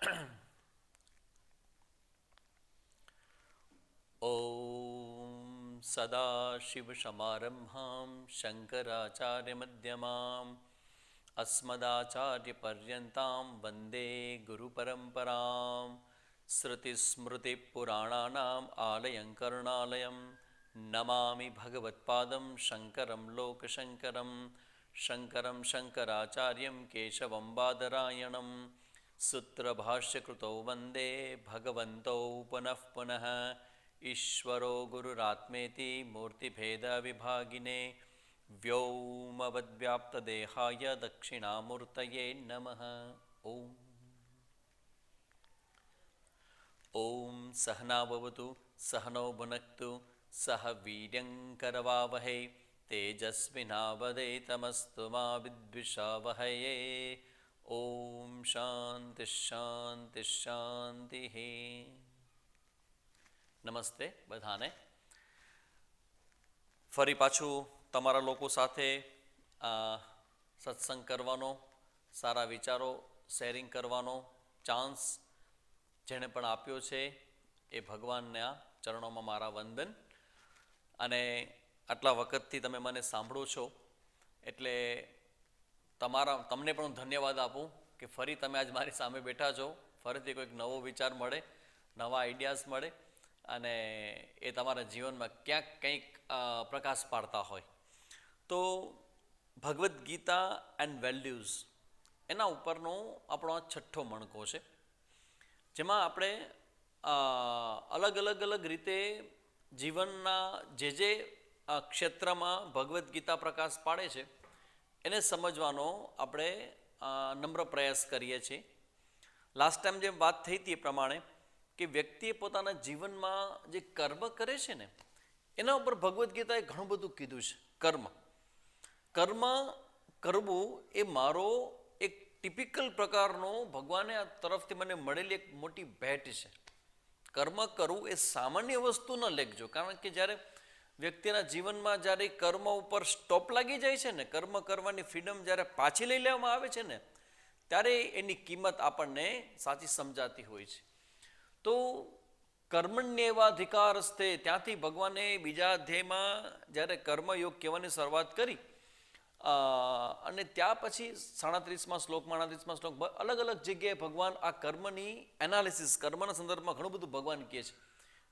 ॐ सदाशिवसमारम्भां शङ्कराचार्यमध्यमाम् अस्मदाचार्यपर्यन्तां वन्दे गुरुपरम्परां श्रुतिस्मृतिपुराणानाम् आलयं करुणालयं नमामि भगवत्पादं शङ्करं लोकशङ्करं शङ्करं शङ्कराचार्यं केशवं बादरायणं सूत्रभाष्यकृतौ वन्दे भगवन्तौ पुनः पुनः ईश्वरो गुरुरात्मेति मूर्तिभेदविभागिने व्योमवद्व्याप्तदेहाय दक्षिणामूर्तये नमः। ॐ सहना भवतु सहनौ भुनक्तु सह वीर्यङ्करवावहै तेजस्विनावधेतमस्तु मा विद्विषावहै। ॐ शांति शांति शांति। નમસ્તે બધાને. ફરી પાછું તમારા લોકો સાથે સત્સંગ કરવાનો, સારા વિચારો શેરિંગ કરવાનો ચાન્સ જેણે પણ આપ્યો છે એ ભગવાનના ચરણોમાં મારા વંદન. અને આટલા વખતથી તમે મને સાંભળો છો એટલે તમને પણ ધન્યવાદ આપું કે ફરી તમે આજ મારી સામે બેઠા છો. ફરીથી કોઈક નવો વિચાર મળે, નવા આઈડિયાઝ મળે અને એ તમારા જીવનમાં ક્યાંક કંઈક પ્રકાશ પાડતા હોય. તો ભગવદ્ ગીતા એન્ડ વેલ્યુઝ એના ઉપરનો આપણો આ છઠ્ઠો મણકો છે, જેમાં આપણે અલગ અલગ રીતે જીવનના જે ક્ષેત્રમાં ભગવદ્ ગીતા પ્રકાશ પાડે છે એને સમજવાનો આપણે નમ્ર પ્રયાસ કરીએ છીએ. લાસ્ટ ટાઈમ જે વાત થઈ હતી એ પ્રમાણે કે વ્યક્તિએ પોતાના જીવનમાં જે કર્મ કરે છે ને એના ઉપર ભગવદ્ ગીતાએ ઘણું બધું કીધું છે. કર્મ કરવું એ મારો એક ટિપિકલ પ્રકારનો ભગવાને આ તરફથી મને મળેલી એક મોટી ભેટ છે. કર્મ કરવું એ સામાન્ય વસ્તુ ન લેખજો, કારણ કે જ્યારે વ્યક્તિના જીવનમાં જ્યારે કર્મ ઉપર સ્ટોપ લાગી જાય છે ને, કર્મ કરવાની ફ્રીડમ જ્યારે પાછી લઈ લેવામાં આવે છે ને ત્યારે એની કિંમત આપણને સાચી સમજાતી હોય છે. તો કર્મણ્યેવાધિકારસ્તે ત્યાંથી ભગવાને બીજા અધ્યાયમાં જ્યારે કર્મયોગ કહેવાની શરૂઆત કરી અને ત્યાં પછી 37મા શ્લોકમાં 38મા શ્લોક અલગ અલગ જગ્યાએ ભગવાન આ કર્મની એનાલિસિસ, કર્મના સંદર્ભમાં ઘણું બધું ભગવાન કહે છે.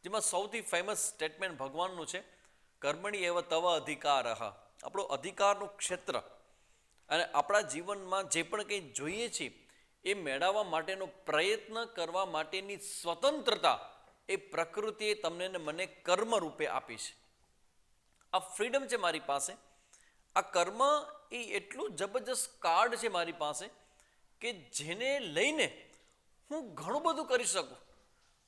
જેમાં સૌથી ફેમસ સ્ટેટમેન્ટ ભગવાનનું છે કર્મણી એવ તવ અધિકારઃ. આપણો અધિકારનું ક્ષેત્ર અને આપણા જીવનમાં જે પણ કંઈ જોઈએ છીએ એ મેળવવા માટેનો પ્રયત્ન કરવા માટેની સ્વતંત્રતા એ પ્રકૃતિએ તમને ને મને કર્મ રૂપે આપી છે. આ ફ્રીડમ છે મારી પાસે. આ કર્મ એ એટલું જબરજસ્ત કાર્ડ છે મારી પાસે કે જેને લઈને હું ઘણું બધું કરી શકું.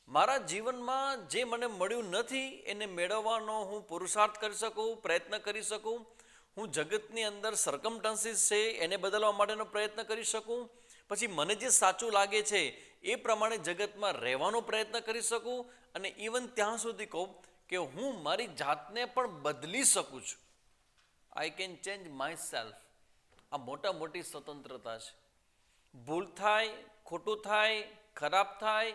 મારા જીવનમાં જે મને મળ્યું નથી એને મેળવવાનો હું પુરુષાર્થ કરી શકું, પ્રયત્ન કરી શકું. હું જગતની અંદર સરકમસ્ટન્સીસ છે એને બદલવા માટેનો પ્રયત્ન કરી શકું. પછી મને જે સાચું લાગે છે એ પ્રમાણે જગતમાં રહેવાનો પ્રયત્ન કરી શકું. અને ઇવન ત્યાં સુધી કહું કે હું મારી જાતને પણ બદલી શકું છું. I can change my self. આ મોટી સ્વતંત્રતા છે. ભૂલ થાય, ખોટું થાય, ખરાબ થાય,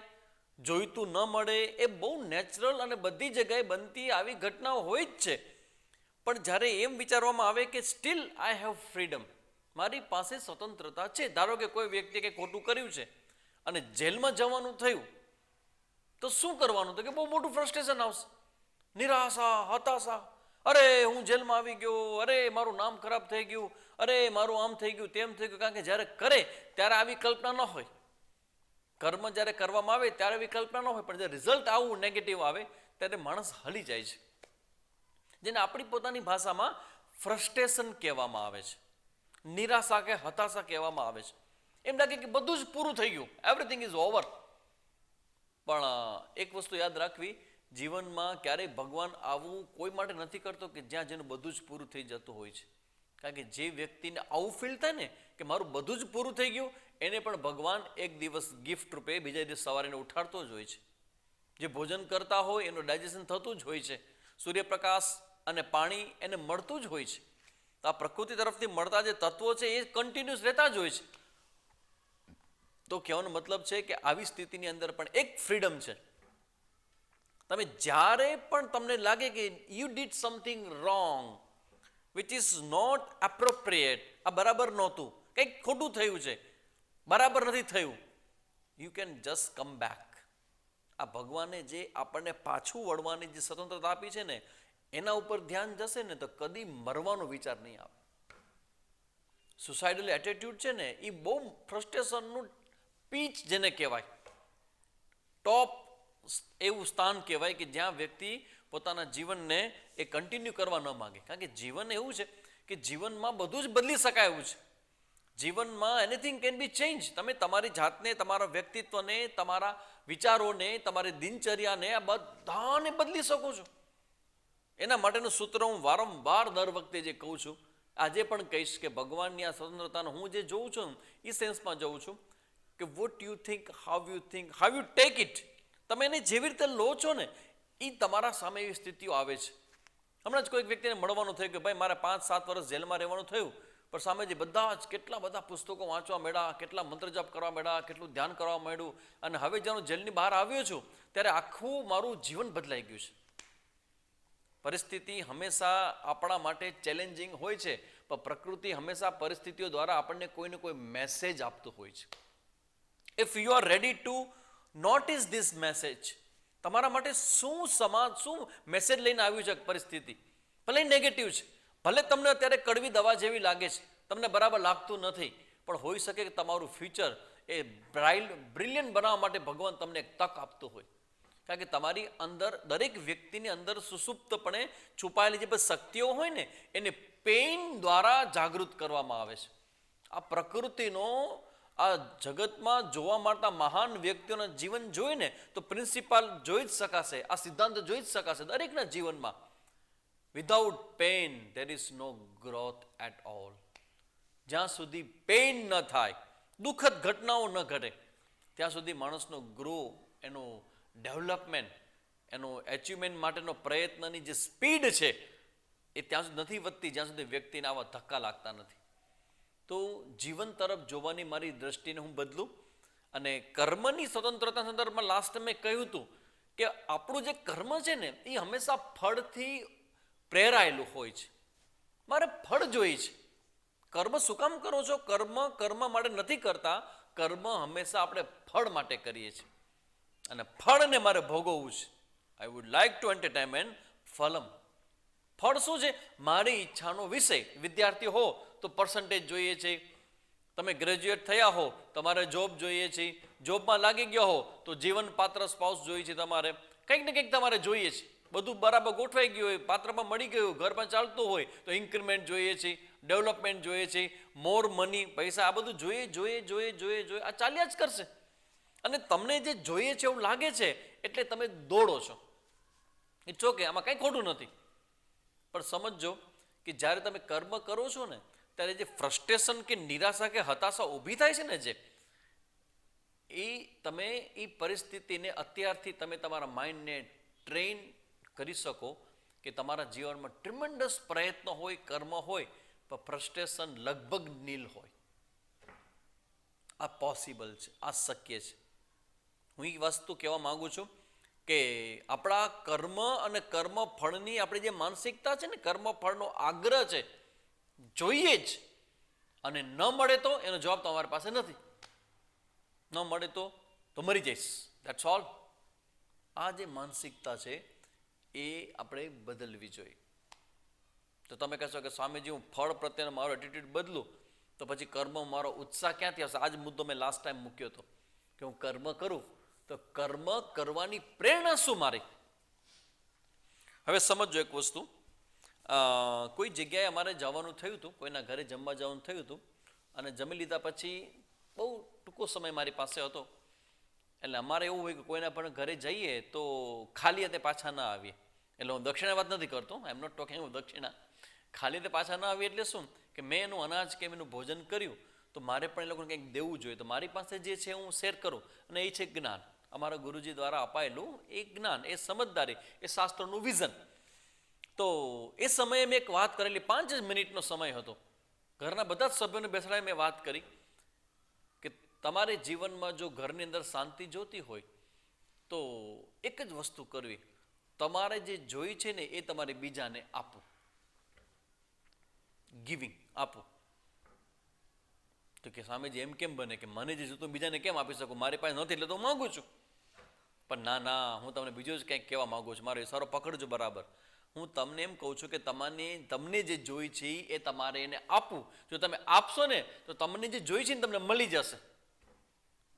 જોઈતું ન મળે એ બહુ નેચરલ અને બધી જગ્યાએ બનતી આવી ઘટનાઓ હોય જ છે. પણ જ્યારે એમ વિચારવામાં આવે કે સ્ટીલ આઈ હેવ ફ્રીડમ, મારી પાસે સ્વતંત્રતા છે. ધારો કે કોઈ વ્યક્તિએ કંઈ ખોટું કર્યું છે અને જેલમાં જવાનું થયું તો શું કરવાનું? તો કે બહુ મોટું ફ્રસ્ટ્રેશન આવશે, નિરાશા, હતાશા. અરે હું જેલમાં આવી ગયો, અરે મારું નામ ખરાબ થઈ ગયું, અરે મારું આમ થઈ ગયું, તેમ થઈ ગયું. કારણ કે જ્યારે કરે ત્યારે આવી કલ્પના ન હોય. કર્મ જ્યારે કરવામાં આવે ત્યારે આવી કલ્પના ન હોય, પણ જ્યારે રિઝલ્ટ આવું નેગેટિવ આવે ત્યારે માણસ હલી જાય છે, જેને આપણી પોતાની ભાષામાં ફ્રસ્ટ્રેશન કહેવામાં આવે છે, નિરાશા કે હતાશા કહેવામાં આવે છે. એમ લાગે કે બધું જ પૂરું થઈ ગયું, એવરીથિંગ ઇઝ ઓવર. પણ એક વસ્તુ યાદ રાખવી, જીવનમાં ક્યારેય ભગવાન આવું કોઈ માટે નથી કરતો કે જ્યાં જેનું બધું જ પૂરું થઈ જતું હોય છે. કારણ કે જે વ્યક્તિને આવું ફીલ થાય ને કે મારું બધું જ પૂરું થઈ ગયું, એને પણ ભગવાન એક દિવસ ગિફ્ટ રૂપે બીજા દિવસ સવારે ઉઠાડતો જ હોય છે. જે ભોજન કરતા હોય એનું ડાયજેશન થતું જ હોય છે. સૂર્યપ્રકાશ અને પાણી એને મળતું જ હોય છે. તો આ પ્રકૃતિ તરફથી મળતા જે તત્વો છે એ કન્ટિન્યુઅસ રહેતા જ હોય છે. તો કહેવાનો મતલબ છે કે આવી સ્થિતિની અંદર પણ એક ફ્રીડમ છે. તમે જ્યારે પણ તમને લાગે કે you did something wrong which is not appropriate, આ બરાબર નહોતું, કંઈક ખોટું થયું છે, બરાબર નથી થયું, you can just come back. આ ભગવાને જે આપણને પાછું વળવાની જે સ્વતંત્રતા આપી છે ને, એના ઉપર ધ્યાન જશે ને તો કદી મરવાનો વિચાર નહીં આવે. સુસાઇડલ એટીટ્યુડ છે ને એ બહુ ફ્રસ્ટ્રેશનનું પીચ જેને કહેવાય, ટોપ એવું સ્થાન કહેવાય કે જ્યાં વ્યક્તિ પોતાના જીવનને એ કન્ટિન્યુ કરવા ન માગે. કારણ કે જીવન એવું છે કે જીવનમાં બધું જ બદલી શકાય એવું છે. જીવનમાં એનીથિંગ કેન બી ચેન્જ. તમે તમારી જાતને, તમારા વ્યક્તિત્વને, તમારા વિચારોને, તમારી દિનચર્યાને, આ બધાને બદલી શકો છો. એના માટેનું સૂત્ર હું વારંવાર દર વખતે જે કહું છું, આજે પણ કહીશ કે ભગવાનની આ સ્વતંત્રતાનો હું જે જોઉં છું એ સેન્સમાં જોઉં છું કે what you think, how you take it. તમે એને જેવી રીતે લો છો ને એ તમારા સામે એવી સ્થિતિઓ આવે છે. હમણાં જ કોઈક વ્યક્તિને મળવાનું થયું કે ભાઈ મારે 5-7 વર્ષ જેલમાં રહેવાનું થયું, પણ સામે જે બધા જ કેટલા બધા પુસ્તકો વાંચવા માંડ્યા, કેટલા મંત્ર જાપ કરવા માંડ્યા, કેટલું ધ્યાન કરવા માંડ્યું, અને હવે જ્યારે હું જેલની બહાર આવ્યો છું ત્યારે આખું મારું જીવન બદલાઈ ગયું છે. પરિસ્થિતિ હંમેશા આપણા માટે ચેલેન્જિંગ હોય છે, પણ પ્રકૃતિ હંમેશા પરિસ્થિતિઓ દ્વારા આપણને કોઈને કોઈ મેસેજ આપતું હોય છે. If you are ready to notice this message, તમારા માટે શું મેસેજ લઈને આવ્યું છે પરિસ્થિતિ, ભલે નેગેટિવ છે, ભલે તમને અત્યારે કડવી દવા જેવી લાગે છે, તમને બરાબર લાગતું નથી, પણ હોઈ શકે કે તમારું ફ્યુચર એ બ્રિલિયન્ટ બનાવવા માટે ભગવાન તમને એક તક આપતું હોય. કારણ કે તમારી અંદર, દરેક વ્યક્તિની અંદર સુસુપ્તપણે છુપાયેલી જે બધી શક્તિઓ હોય ને એને પેઇન દ્વારા જાગૃત કરવામાં આવે છે. આ પ્રકૃતિનો, આ જગતમાં જોવા મળતા મહાન વ્યક્તિઓના જીવન જોઈને તો પ્રિન્સિપાલ જોઈ જ શકાશે, આ સિદ્ધાંત જોઈ જ શકાશે દરેકના જીવનમાં. Without pain there is no growth at all. જ્યાં સુધી પેઇન ન થાય, દુઃખદ ઘટનાઓ ન ઘટે, ત્યાં સુધી માણસનો ગ્રો, એનો ડેવલપમેન્ટ, એનો એચિવમેન્ટ માટેનો પ્રયત્નની જે સ્પીડ છે એ ત્યાં સુધી નથી વધતી જ્યાં સુધી વ્યક્તિને આવા ધક્કા લાગતા નથી. તો જીવન તરફ જોવાની મારી દ્રષ્ટિને હું બદલું, અને કર્મની સ્વતંત્રતા સંદર્ભમાં લાસ્ટ મેં કહ્યું હતું કે આપણું જે કર્મ છે ને એ હંમેશા ફળથી પ્રેરાયેલું હોય છે. મારે ફળ જોઈએ છે. કર્મ શું કામ કરો છો? કર્મ માટે નથી કરતા, કર્મ હંમેશા આપણે ફળ માટે કરીએ છીએ, અને ફળને મારે ભોગવવું છે. I would like to entertainment ફલમ. ફળ શું છે? મારી ઈચ્છાનો વિષય. વિદ્યાર્થી હો તો પર્સન્ટેજ જોઈએ છે, તમે ગ્રેજ્યુએટ થયા હો તમારે જોબ જોઈએ છે, જોબમાં લાગી ગયા હો તો જીવન પાત્ર સ્પાઉસ જોઈએ છે, તમારે કંઈક ને કંઈક તમારે જોઈએ છે. બધું બરાબર ગોઠવાઈ ગયું હોય, પાત્રમાં મળી ગયું, ઘરમાં ચાલતું હોય તો ઇન્ક્રીમેન્ટ જોઈએ છે, ડેવલપમેન્ટ જોઈએ છે, મોર મની, પૈસા, આ બધું જોઈએ, આ ચાલ્યા જ કરશે. અને તમને જે જોઈએ છે એવું લાગે છે એટલે તમે દોડો છો. ઇટ્સ ઓકે, આમાં કંઈ ખોટું નથી. પણ સમજો કે જ્યારે તમે કર્મ કરો છો ને ત્યારે જે ફ્રસ્ટ્રેશન કે નિરાશા કે હતાશા ઊભી થાય છે ને, જે તમે એ પરિસ્થિતિને અત્યારથી તમે તમારા માઇન્ડને ટ્રેન કરી શકો કે તમારા જીવનમાં ટ્રીમેન્ડસ પ્રયત્ન હોય, કર્મ હોય, પણ ફ્રસ્ટ્રેશન લગભગ નીલ હોય. આ પોસિબલ છે, આ શક્ય છે. હું એ વસ્તુ કહેવા માગું છું કે આપણા કર્મ અને કર્મ ફળની આપણી જે માનસિકતા છે ને, કર્મ ફળનો આગ્રહ છે, જોઈએ જ, અને ન મળે તો એનો જવાબ તો અમારી પાસે નથી. ન મળે તો મરી જઈશ, ધેટ્સ ઓલ. આ જે માનસિકતા છે એ આપણે બદલવી જોઈએ. તો તમે કહેશો કે સ્વામીજી હું ફળ પ્રત્યેનો મારો એટીટ્યુડ બદલું તો પછી કર્મ મારો ઉત્સાહ ક્યાંથી આવશે? આ જ મુદ્દો મેં લાસ્ટ ટાઈમ મૂક્યો હતો કે હું કર્મ કરું તો કર્મ કરવાની પ્રેરણા શું મારી? હવે સમજો એક વસ્તુ. કોઈ જગ્યાએ અમારે જવાનું થયું હતું, કોઈના ઘરે જમવા જવાનું થયું હતું, અને જમી લીધા પછી બહુ ટૂંકો સમય મારી પાસે હતો. એટલે અમારે એવું હોય કે કોઈના પણ ઘરે જઈએ તો ખાલી હાથે પાછા ના આવીએ. એટલે હું દક્ષિણા વાત નથી કરતો, આઈ એમ નોટ ટોકિંગ હું દક્ષિણા. ખાલી હાથે પાછા ના આવીએ એટલે શું કે મેં એનું અનાજ કે એનું ભોજન કર્યું તો મારે પણ એ લોકોને કંઈક દેવું જોઈએ. તો મારી પાસે જે છે હું શેર કરું, અને એ છે જ્ઞાન, અમારા ગુરુજી દ્વારા અપાયેલું એ જ્ઞાન, એ સમજદારી, એ શાસ્ત્રનું વિઝન. તો એ સમયે મેં એક વાત કરેલી, 5 જ મિનિટનો સમય હતો. ઘરના બધા જ સભ્યોને બેસાડીને મેં વાત કરી કે તમારે જીવનમાં જો ઘરની અંદર શાંતિ જોતી હોય તો એક જ વસ્તુ કરવી, તમારે જે જોઈ છે ને એ તમારે બીજાને આપવું, ગિવિંગ આપવું. તો કે સામેજી એમ કેમ બને કે મને જે જોતું બીજાને કેમ આપી શકું, મારી પાસે નથી એટલે તો હું માગું છું. પણ ના ના, હું તમને બીજું જ કંઈક કહેવા માગું છું, મારો ઇશારો પકડજો બરાબર. હું તમને એમ કહું છું કે તમને જે જોઈ છે એ તમારે એને આપવું. જો તમે આપશો ને તો તમને જે જોઈ છે ને તમને મળી જશે.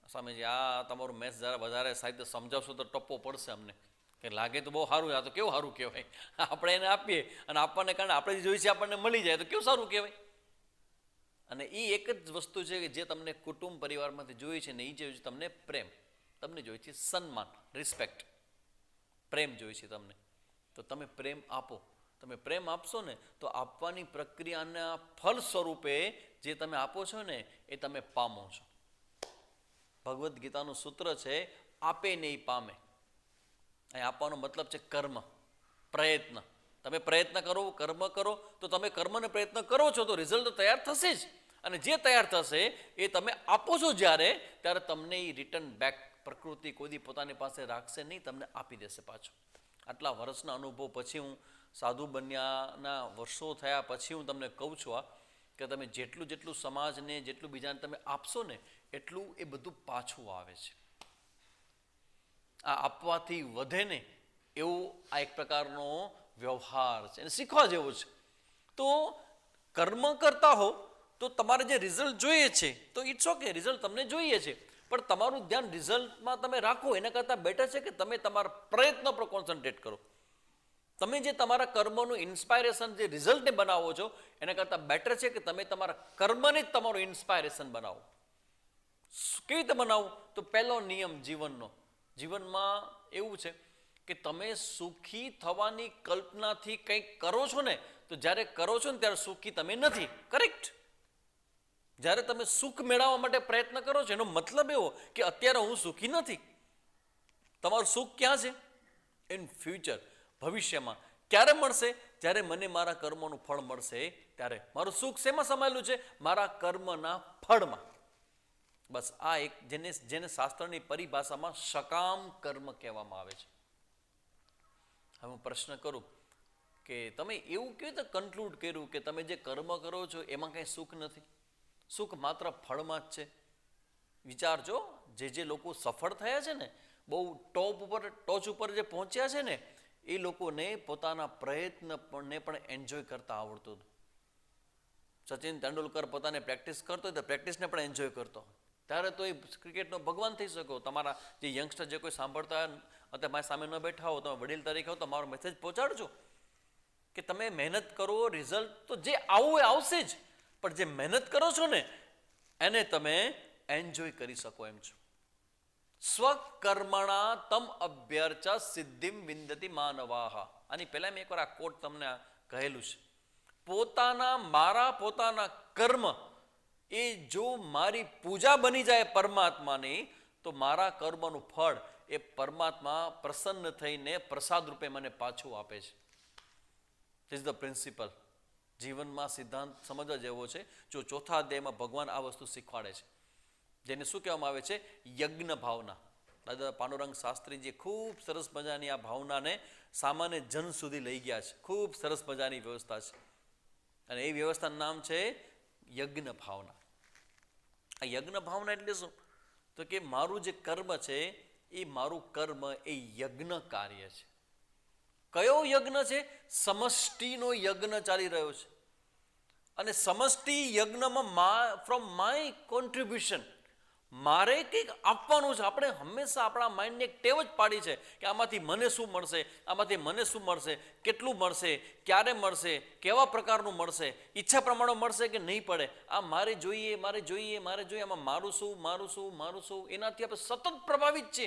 સ્વામીજી આ તમારું મેથ્સ જરા વધારે સાહિત્ય સમજાવશો તો ટપ્પો પડશે અમને, કે લાગે તો બહુ સારું, આ તો કેવું સારું કહેવાય. આપણે એને આપીએ અને આપવાને કારણે આપણે જે જોઈએ છે આપણને મળી જાય તો કેવું સારું કહેવાય. અને એ એક જ વસ્તુ છે કે જે તમને કુટુંબ પરિવારમાંથી જોઈએ છે ને એ જોઈએ છે તમને પ્રેમ, તમને જોઈએ છે સન્માન, રિસ્પેક્ટ, પ્રેમ જોઈએ છે તમને. તો તમે પ્રેમ આપો. તમે પ્રેમ આપશો ને તો આપવાની પ્રક્રિયાના ફળ સ્વરૂપે જે તમે આપો છો ને એ તમે પામો છો. ભગવદ્ ગીતાનું સૂત્ર છે આપે નહીં પામે. અહીં આપવાનો મતલબ છે કર્મ, પ્રયત્ન. તમે પ્રયત્ન કરો, કર્મ કરો, તો તમે કર્મને પ્રયત્ન કરો છો તો રિઝલ્ટ તૈયાર થશે જ. અને જે તૈયાર થશે એ તમે આપો છો જ્યારે, ત્યારે તમને એ રિટર્ન બેક પ્રકૃતિ કોઈ પોતાની પાસે રાખશે નહીં, તમને આપી દેશે પાછું. આટલા વર્ષના અનુભવ પછી, હું સાધુ બન્યાના વર્ષો થયા પછી હું તમને કહું છું આ, કે તમે જેટલું સમાજને, જેટલું બીજાને તમે આપશો ને એટલું એ બધું પાછું આવે છે. આ આપવાથી વધે ને એવું આ એક પ્રકારનો વ્યવહાર છે, એને શીખવા જેવો છે. તો કર્મ કરતા હો તો તમારે જે રિઝલ્ટ જોઈએ છે તો ઇટ્સ ઓકે, રિઝલ્ટ તમને જોઈએ છે, પણ તમારું ધ્યાન રિઝલ્ટમાં તમે રાખો એના કરતાં બેટર છે કે તમે તમારા પ્રયત્ન પર કોન્સન્ટ્રેટ કરો. તમે જે તમારા કર્મનું ઇન્સ્પાયરેશન જે રિઝલ્ટને બનાવો છો એના કરતાં બેટર છે કે તમે તમારા કર્મને જ તમારું ઇન્સ્પાયરેશન બનાવો. કેવી રીતે બનાવવું? તો પહેલો નિયમ જીવનમાં એવું છે કે તમે સુખી થવાની કલ્પનાથી કંઈક કરો છો ને તો જ્યારે કરો છો ને ત્યારે સુખી તમે નથી. કરેક્ટ? જ્યારે તમે સુખ મેળવવા માટે પ્રયત્ન કરો છો એનો મતલબ એવો કે અત્યારે હું સુખી નથી. તમારું સુખ ક્યાં છે? ઇન ફ્યુચર, ભવિષ્યમાં. ક્યારે મળશે? જ્યારે મને મારા કર્મોનું ફળ મળશે ત્યારે. મારું સુખ શેમાં સમાયેલું છે? મારા કર્મના ફળમાં. બસ આ એક જેને શાસ્ત્રની પરિભાષામાં સકામ કર્મ કહેવામાં આવે છે. હવે હું પ્રશ્ન કરું કે તમે એવું કેવી રીતે કન્ક્લુડ કર્યું કે તમે જે કર્મ કરો છો એમાં કંઈ સુખ નથી? સુખ માત્ર ફળમાં જ છે. વિચારજો, જે લોકો સફળ થયા છે ને, બહુ ટોચ ઉપર જે પહોંચ્યા છે ને, એ લોકોને પોતાના પ્રયત્નને પણ એન્જોય કરતા આવડતું હતું. સચિન તેંડુલકર પોતાને પ્રેક્ટિસ કરતો હોય તો પ્રેક્ટિસને પણ એન્જોય કરતો, ત્યારે તો એ ક્રિકેટનો ભગવાન થઈ શકો. તમારા જે યંગસ્ટર જે કોઈ સાંભળતા હોય અત્યારે મારી સામે ન બેઠા હો, તમે વડીલ તરીકે હો, તો મારો મેસેજ પહોંચાડજો કે તમે મહેનત કરો, રિઝલ્ટ તો જે આવું એ આવશે જ, પણ જે મહેનત કરો છો ને એને તમે એન્જોય કરી શકો એમ છો. સ્વકર્મણા તમ અભ્યર્ચ સિદ્ધિમ વિંદતિ માનવાહ. આની પહેલા મેં એકવાર આ કોટ તમને કહેલું છે. પોતાના કર્મ એ જો મારી પૂજા બની જાય પરમાત્માની, તો મારા કર્મનું ફળ એ પરમાત્મા પ્રસન્ન થઈને પ્રસાદ રૂપે મને પાછું આપે છે. This is the principal. જીવનમાં સિદ્ધાંત સમજવા જેવો છે. જો ચોથા અધ્યાયમાં ભગવાન આ વસ્તુ શીખવાડે છે, જેને શું કહેવામાં આવે છે? યજ્ઞ ભાવના. દાદા પાંડુરંગ શાસ્ત્રીજી ખૂબ સરસ મજાની આ ભાવનાને સામાન્ય જન સુધી લઈ ગયા છે. ખૂબ સરસ મજાની વ્યવસ્થા છે, અને એ વ્યવસ્થાનું નામ છે યજ્ઞ ભાવના. આ યજ્ઞ ભાવના એટલે શું? તો કે મારું જે કર્મ છે એ મારું કર્મ એ યજ્ઞ કાર્ય છે. કયો યજ્ઞ છે? સમષ્ટિનો યજ્ઞ ચાલી રહ્યો છે. અને સમષ્ટિ યજ્ઞમાં ફ્રોમ માય કોન્ટ્રીબ્યુશન મારે કંઈક આપવાનું છે. આપણે હંમેશા આપણા માઇન્ડને એક ટેવ જ પાડી છે કે આમાંથી મને શું મળશે, આમાંથી મને શું મળશે, કેટલું મળશે, ક્યારે મળશે, કેવા પ્રકારનું મળશે, ઈચ્છા પ્રમાણે મળશે કે નહીં પડે, આ મારે જોઈએ, આમાં મારું શું, એનાથી આપણે સતત પ્રભાવિત છે.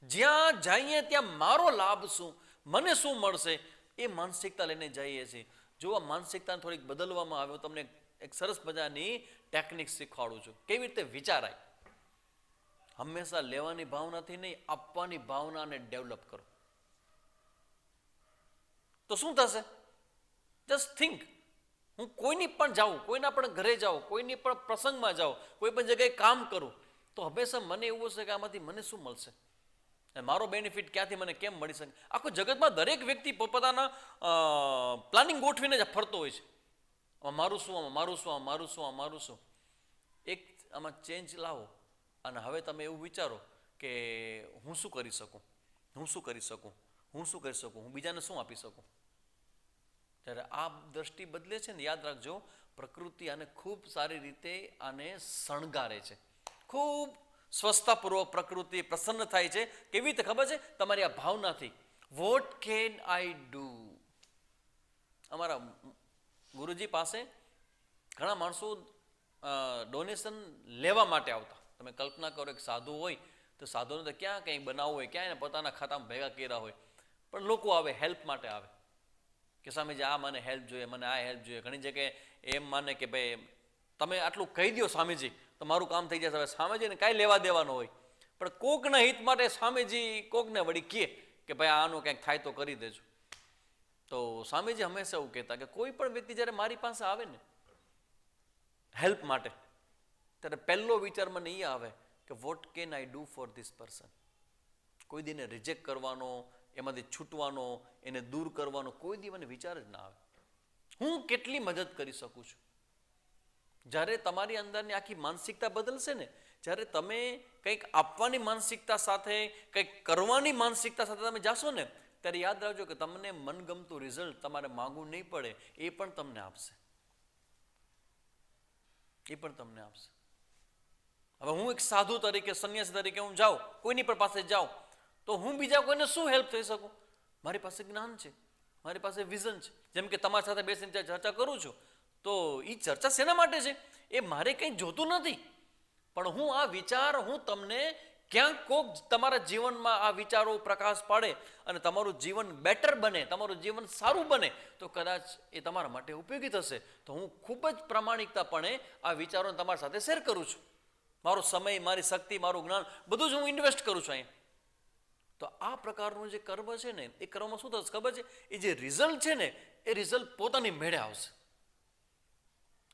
જ્યાં જઈએ ત્યાં મારો લાભ શું, મને શું મળશે, એ માનસિકતા લઈને જઈએ છીએ. જો આ માનસિકતાને થોડીક બદલવામાં આવે, તમને એક સરસ મજાની ટેકનિક શીખવાડું છું કેવી રીતે વિચારાય. હંમેશા લેવાની ભાવનાથી નહીં, આપવાની ભાવનાને ડેવલપ કરો. તો શું થશે? Just think. હું કોઈની પણ જાઉં, કોઈના પણ ઘરે જાઉં, કોઈની પણ પ્રસંગમાં જાઉં, કોઈ પણ જગ્યાએ કામ કરું, તો હંમેશા મને એવું હશે કે આમાંથી મને શું મળશે, મારો બેનિફિટ ક્યાંથી મને કેમ મળી શકે. આખું જગતમાં દરેક વ્યક્તિ પોતપોતાના પ્લાનિંગ ગોઠવીને જ ફરતો હોય છે. મારું શું, આમાં મારું શું, મારું શું, મારું શું. એક આમાં ચેન્જ લાવો અને હવે તમે એવું વિચારો કે હું શું કરી શકું, હું શું કરી શકું, હું શું કરી શકું, હું બીજાને શું આપી શકું. જ્યારે આ દ્રષ્ટિ બદલે છે ને, યાદ રાખજો, પ્રકૃતિ આને ખૂબ સારી રીતે આને શણગારે છે. ખૂબ સ્વસ્થતાપૂર્વક પ્રકૃતિ પ્રસન્ન થાય છે. કેવી રીતે ખબર છે? તમારી આ ભાવનાથી. What can I do. અમારા ગુરુજી પાસે ઘણા માણસો ડોનેશન લેવા માટે આવતા. તમે કલ્પના કરો, એક સાધુ હોય તો સાધુને તો ક્યાં કંઈ બનાવવું હોય, ક્યાં એને પોતાના ખાતામાં ભેગા કર્યા હોય, પણ લોકો આવે, હેલ્પ માટે આવે કે સ્વામીજી આ મને હેલ્પ જોઈએ, મને આ હેલ્પ જોઈએ. ઘણી જગ્યાએ એમ માને કે ભાઈ તમે આટલું કહી દો સ્વામીજી તો મારું કામ થઈ જશે. હવે સ્વામીજીને કાંઈ લેવા દેવાનું હોય, પણ કોકના હિત માટે સ્વામીજી કોકને વળી કહે કે ભાઈ આનું કંઈક થાય તો કરી દેજો. તો સ્વામીજી હંમેશા એવું કહેતા કે કોઈ પણ વ્યક્તિ જ્યારે મારી પાસે આવે ને હેલ્પ માટે, ત્યારે પહેલો વિચાર મને એ આવે કે what can I do for this person. કોઈ દીને રિજેક્ટ કરવાનો, એમાંથી છૂટવાનો, એને દૂર કરવાનો કોઈ દી મને વિચાર જ ના આવે. હું કેટલી મદદ કરી શકું છું. જ્યારે તમારી અંદરની આખી માનસિકતા બદલશે ને, જ્યારે તમે કંઈક આપવાની માનસિકતા સાથે, કંઈક કરવાની માનસિકતા સાથે તમે જાશો ને, ત્યારે યાદ રાખજો કે તમને મનગમતું રિઝલ્ટ તમારે માંગવું નહીં પડે, એ પણ તમને આપશે. એ પણ તમને આપશે. હવે હું એક સાધુ તરીકે, સંન્યાસી તરીકે હું જાઉં, કોઈની પણ પાસે જાઉં, તો હું બીજા કોઈને શું હેલ્પ થઈ શકું? મારી પાસે જ્ઞાન છે, મારી પાસે વિઝન છે. જેમ કે તમારી સાથે બેસીને ચર્ચા કરું છું, તો એ ચર્ચા શેના માટે છે? એ મારે કંઈ જોતું નથી, પણ હું આ વિચાર, હું તમને ક્યાંક કોક તમારા જીવનમાં આ વિચારો પ્રકાશ પાડે અને તમારું જીવન બેટર બને, તમારું જીવન સારું બને, તો કદાચ એ તમારા માટે ઉપયોગી થશે. તો હું ખૂબ જ પ્રામાણિકતાપણે આ વિચારોને તમારી સાથે શેર કરું છું. મારો સમય, મારી શક્તિ, મારું જ્ઞાન બધું જ હું ઇન્વેસ્ટ કરું છું અહીંયા. તો આ પ્રકારનું જે કર્મ છે ને, એ કર્મમાં શું થશે ખબર છે? એ જે રિઝલ્ટ છે ને, એ રિઝલ્ટ પોતાની મેળે આવશે.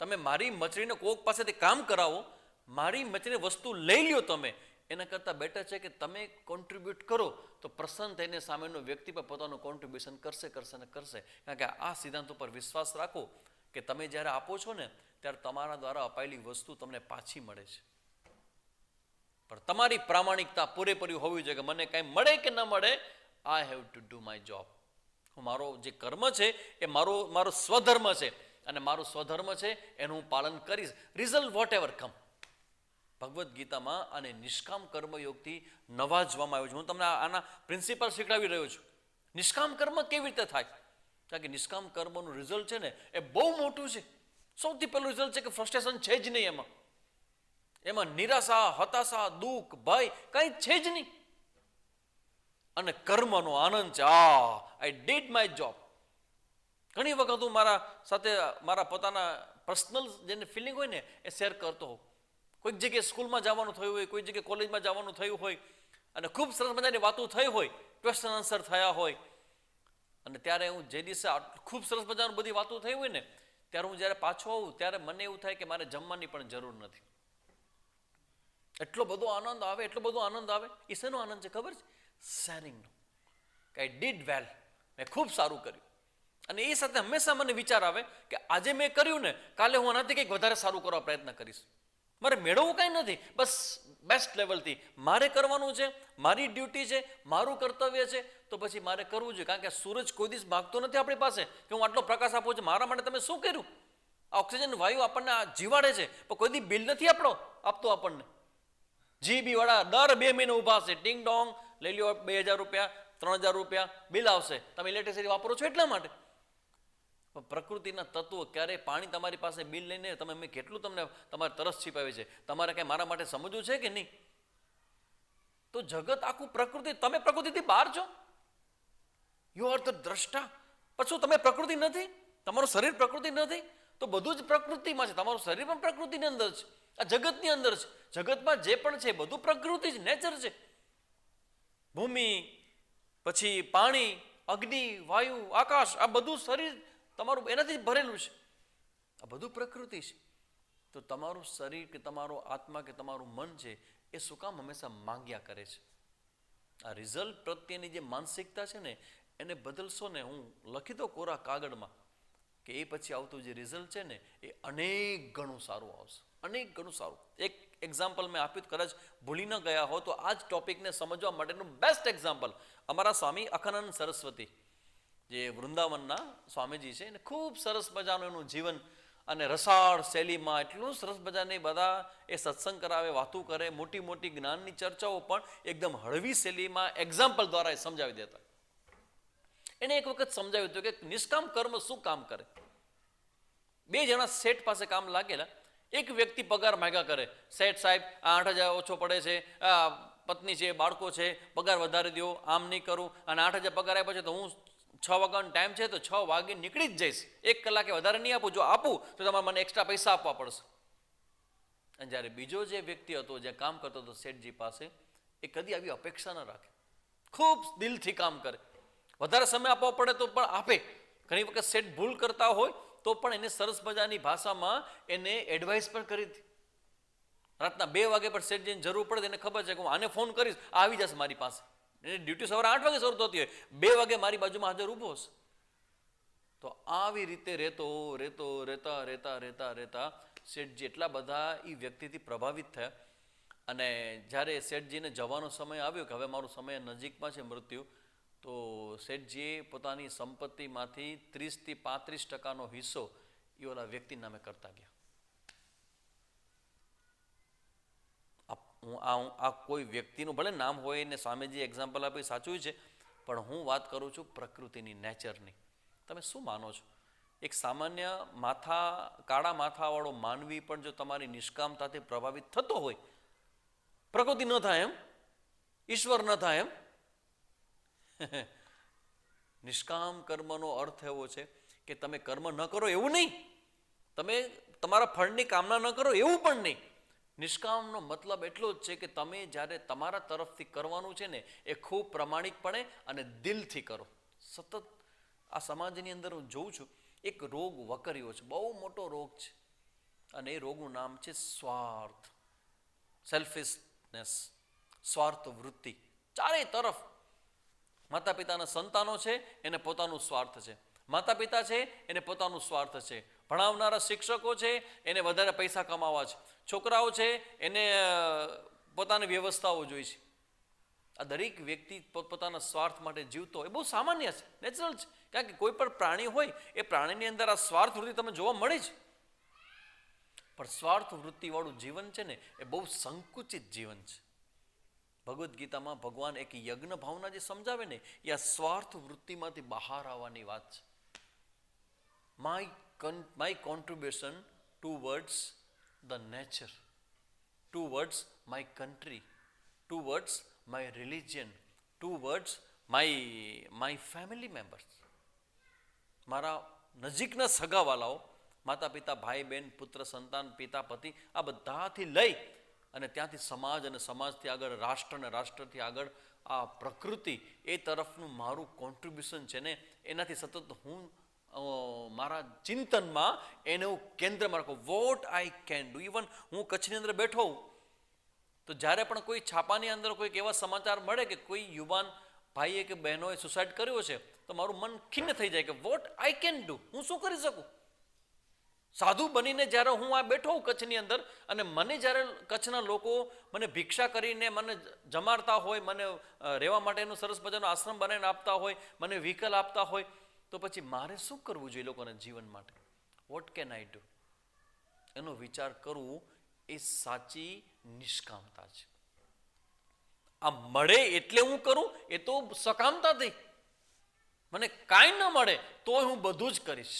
તમે મારી મચડીને કોક પાસેથી કામ કરાવો, મારી મચડીને વસ્તુ લઈ લ્યો તમે, એના કરતાં બેટર છે કે તમે કોન્ટ્રીબ્યુટ કરો તો પ્રસન્ન થઈને સામેનો વ્યક્તિ પર પોતાનું કોન્ટ્રીબ્યુશન કરશે, કરશે ને કરશે. કારણ કે આ સિદ્ધાંત ઉપર વિશ્વાસ રાખો કે તમે જ્યારે આપો છો ને, ત્યારે તમારા દ્વારા અપાયેલી વસ્તુ તમને પાછી મળે છે. પણ તમારી પ્રામાણિકતા પૂરેપૂરી હોવી જોઈએ કે મને કાંઈ મળે કે ન મળે, I have to do my job. હું મારો જે કર્મ છે એ મારો સ્વધર્મ છે, અને મારું સ્વધર્મ છે એનું હું પાલન કરીશ. રિઝલ્ટ વોટ એવર કમ. ભગવદ્ ગીતામાં આને નિષ્કામ કર્મયોગથી નવાજવામાં આવ્યું છે. હું તમને આના પ્રિન્સિપલ શીખડાવી રહ્યો છું. નિષ્કામ કર્મ કેવી રીતે થાય? કારણ કે નિષ્કામ કર્મનું રિઝલ્ટ છે ને એ બહુ મોટું છે. સૌથી પહેલું રિઝલ્ટ છે કે ફ્રસ્ટ્રેશન છે જ નહીં. એમાં નિરાશા, હતાશા, દુઃખ, ભય કંઈ છે જ નહીં. અને કર્મનો આનંદ છે. I did my job. ઘણી વખત હું મારા સાથે મારા પોતાના પર્સનલ જેને ફિલિંગ હોય ને એ શેર કરતો હોઉં. કોઈક જગ્યાએ સ્કૂલમાં જવાનું થયું હોય, કોઈ જગ્યાએ કોલેજમાં જવાનું થયું હોય, અને ખૂબ સરસ મજાની વાતો થઈ હોય, ક્વેશ્ચન આન્સર થયા હોય, અને ત્યારે હું જે દિવસે ખૂબ સરસ મજાની બધી વાતો થઈ હોય ને, ત્યારે હું જ્યારે પાછો આવું ત્યારે મને એવું થાય કે મારે જમવાની પણ જરૂર નથી. એટલો બધો આનંદ આવે, એટલો બધો આનંદ આવે. એ શેનો આનંદ છે ખબર છે? શેરિંગનો. કે આઈ ડીડ વેલ, મેં ખૂબ સારું કર્યું. અને એ સાથે હંમેશા મને વિચાર આવે કે આજે મેં કર્યું ને, કાલે હું આનાથી કંઈક વધારે સારું કરવા પ્રયત્ન કરીશ. મારે મેળવવું કાંઈ નથી, બસ બેસ્ટ લેવલથી મારે કરવાનું છે, મારી ડ્યુટી છે, મારું કર્તવ્ય છે, તો પછી મારે કરવું જોઈએ. કારણ કે સૂરજ કોઈ દિવસ માગતો નથી આપણી પાસે કે હું આટલો પ્રકાશ આપું છું, મારા માટે તમે શું કર્યું? આ ઓક્સિજન વાયુ આપણને જીવાડે છે, પણ કોઈ દી બિલ નથી આપતો આપણને. જીબી વાળા દર 2 મહિને ઊભા છે, ટિંગ ડોંગ લઈ લ્યો 2000 રૂપિયા, 3000 રૂપિયા બિલ આવશે, તમે ઇલેક્ટ્રિસિટી વાપરો છો એટલા માટે. પ્રકૃતિના તત્વો ક્યારે પાણી તમારી પાસે બિલ લઈને તમે મેં કેટલું તમને તમારે તરસ છીપાવી છે, તમારે કંઈ મારા માટે સમજવું છે કે નહીં? તો જગત આખું પ્રકૃતિ, તમે પ્રકૃતિથી બહાર છો. યુ આર ધ દ્રષ્ટા. પછી તમે પ્રકૃતિ નથી, તમારું શરીર પ્રકૃતિ નથી, તો બધું જ પ્રકૃતિમાં છે. તમારું શરીર પણ પ્રકૃતિની અંદર છે, આ જગતની અંદર છે. જગતમાં જે પણ છે બધું પ્રકૃતિ જ, નેચર છે. ભૂમિ, પછી પાણી, અગ્નિ, વાયુ, આકાશ, આ બધું શરીર તમારું એનાથી ભરેલું છે. આ બધું પ્રકૃતિ છે. તો તમારું શરીર કે તમારો આત્મા કે તમારું મન છે એ શું કામ હંમેશા માંગ્યા કરે છે? આ રિઝલ્ટ પ્રત્યેની જે માનસિકતા છે ને એને બદલશો ને, હું લખી દો કોરા કાગળમાં કે એ પછી આવતું જે રિઝલ્ટ છે ને એ અનેક ગણું સારું આવશે, અનેક ગણું સારું. એક એક્ઝામ્પલ મેં આપ્યું, કદાચ ભૂલી ન ગયા હો તો આ જ ટોપિકને સમજવા માટેનું બેસ્ટ એક્ઝામ્પલ અમારા સ્વામી અખંડાનંદ સરસ્વતી, જે વૃંદાવનના સ્વામીજી છે, એને ખૂબ સરસ મજાનું એનું જીવન અને રસાળ શૈલીમાં એટલું સરસ મજાની બધા એ સત્સંગ કરાવે, વાતો કરે, મોટી મોટી જ્ઞાનની ચર્ચાઓ પણ એકદમ હળવી શૈલીમાં એક્ઝામ્પલ દ્વારા એ સમજાવી દેતા. એને એક વખત સમજાવ્યું હતું કે નિષ્કામ કર્મ શું કામ કરે. બે જણા શેઠ પાસે કામ લાગેલા. એક વ્યક્તિ પગાર માંગ્યા કરે, શેઠ સાહેબ આ 8,000 ઓછો પડે છે, આ પત્ની છે, બાળકો છે, પગાર વધારી દો, આમ નહીં કરું, અને 8,000 પગાર આપ્યો છે તો હું 6 વાગ્યાનો ટાઈમ છે તો 6 વાગે નીકળી જ જઈશ, 1 કલાકે વધારે નહીં આપું, જો આપું તો તમારે મને એક્સ્ટ્રા પૈસા આપવા પડશે. અને જ્યારે બીજો જે વ્યક્તિ હતો, જે કામ કરતો હતો શેઠજી પાસે, એ કદી આવી અપેક્ષા ન રાખે, ખૂબ દિલથી કામ કરે, વધારે સમય આપવો પડે તો પણ આપે. ઘણી વખત શેઠ ભૂલ કરતા હોય તો પણ એને સરસ મજાની ભાષામાં એને એડવાઇસ પણ કરી હતી. રાતના 2 વાગે પણ શેઠજીને જરૂર પડે, એને ખબર છે કે હું આને ફોન કરીશ, આવી જશે મારી પાસે. એની ડ્યુટી સવારે 8 વાગે શરૂ થતી હોય, 2 વાગે મારી બાજુમાં હાજર ઊભો હશે. તો આવી રીતે રહેતા શેઠજી એટલા બધા એ વ્યક્તિથી પ્રભાવિત થયા. અને જ્યારે શેઠજીને જવાનો સમય આવ્યો કે હવે મારો સમય નજીકમાં છે મૃત્યુ, તો શેઠજીએ પોતાની સંપત્તિમાંથી 30 થી 35% હિસ્સો એ ઓલા વ્યક્તિ નામે કરતા ગયા. આ કોઈ વ્યક્તિનું ભલે નામ હોય ને સ્વામીજી એક્ઝામ્પલ આપ્યું, સાચું છે, પણ હું વાત કરું છું પ્રકૃતિની, નેચરની. તમે શું માનો છો? એક સામાન્ય કાળા માથાવાળો માનવી પણ જો તમારી નિષ્કામતાથી પ્રભાવિત થતો હોય, પ્રકૃતિ ન થાય એમ, ઈશ્વર ન થાય એમ. નિષ્કામ કર્મનો અર્થ એવો છે કે તમે કર્મ ન કરો એવું નહીં, તમે તમારા ફળની કામના ન કરો એવું પણ નહીં. નિષ્કામનો મતલબ એટલો જ છે કે તમે જ્યારે તમારા તરફથી કરવાનું છે ને એ ખૂબ પ્રમાણિકપણે અને દિલથી કરો. સતત આ સમાજની અંદર હું જોઉં છું એક રોગ વકર્યો છે, બહુ મોટો રોગ છે, અને એ રોગનું નામ છે સ્વાર્થ, સેલ્ફિશનેસ, સ્વાર્થ વૃત્તિ. ચારે તરફ માતા પિતાના સંતાનો છે એને પોતાનું સ્વાર્થ છે, માતા પિતા છે એને પોતાનું સ્વાર્થ છે, ભણાવનારા શિક્ષકો છે એને વધારે પૈસા કમાવા છે, છોકરાઓ છે એને પોતાની વ્યવસ્થાઓ જોઈ છે. આ દરેક વ્યક્તિ પોતાના સ્વાર્થ માટે જીવતો હોય, બહુ સામાન્ય છે, નેચરલ છે. કારણ કે કોઈ પણ પ્રાણી હોય એ પ્રાણીની અંદર આ સ્વાર્થ વૃત્તિ તમે જોવા મળે છે. પણ સ્વાર્થ વૃત્તિવાળું જીવન છે ને એ બહુ સંકુચિત જીવન છે. ભગવદ્ ગીતામાં ભગવાન એક યજ્ઞ ભાવના જે સમજાવે ને એ આ સ્વાર્થ વૃત્તિમાંથી બહાર આવવાની વાત છે. My contribution towards the nature, towards my country, towards my religion, towards my family members. મારા નજીકના સગાવાલાઓ, માતા પિતા, ભાઈ બહેન, પુત્ર સંતાન, પિતા પતિ, આ બધાથી લઈ અને ત્યાંથી સમાજ, અને સમાજથી આગળ રાષ્ટ્ર, અને રાષ્ટ્રથી આગળ આ પ્રકૃતિ, એ તરફનું મારું કોન્ટ્રીબ્યુશન છે ને એનાથી સતત હું મારા ચિંતનમાં એને હું કેન્દ્રમાં રાખું. What I can do. Even હું કચ્છની અંદર બેઠો હોઉં તો જ્યારે પણ કોઈ છાપાની અંદર કોઈક એવા સમાચાર મળે કે કોઈ યુવાન ભાઈએ કે બહેનોએ સુસાઇડ કર્યો છે તો મારું મન ખિન્ન થઈ જાય કે વોટ આઈ કેન ડુ, હું શું કરી શકું. સાધુ બનીને જ્યારે હું આ બેઠો હોઉં કચ્છની અંદર, અને મને જ્યારે કચ્છના લોકો મને ભિક્ષા કરીને મને જમાડતા હોય, મને રહેવા માટેનું સરસ મજાનો આશ્રમ બનાવીને આપતા હોય, મને વ્હીકલ આપતા હોય, તો પછી મારે શું કરવું જોઈએ લોકોના જીવન માટે? What can I do? એનો વિચાર કરવું એ સાચી નિષ્કામતા છે. આ મળે એટલે હું કરું એ તો સકામતા થઈ. મને કાંઈ ન મળે તોય હું બધું જ કરીશ.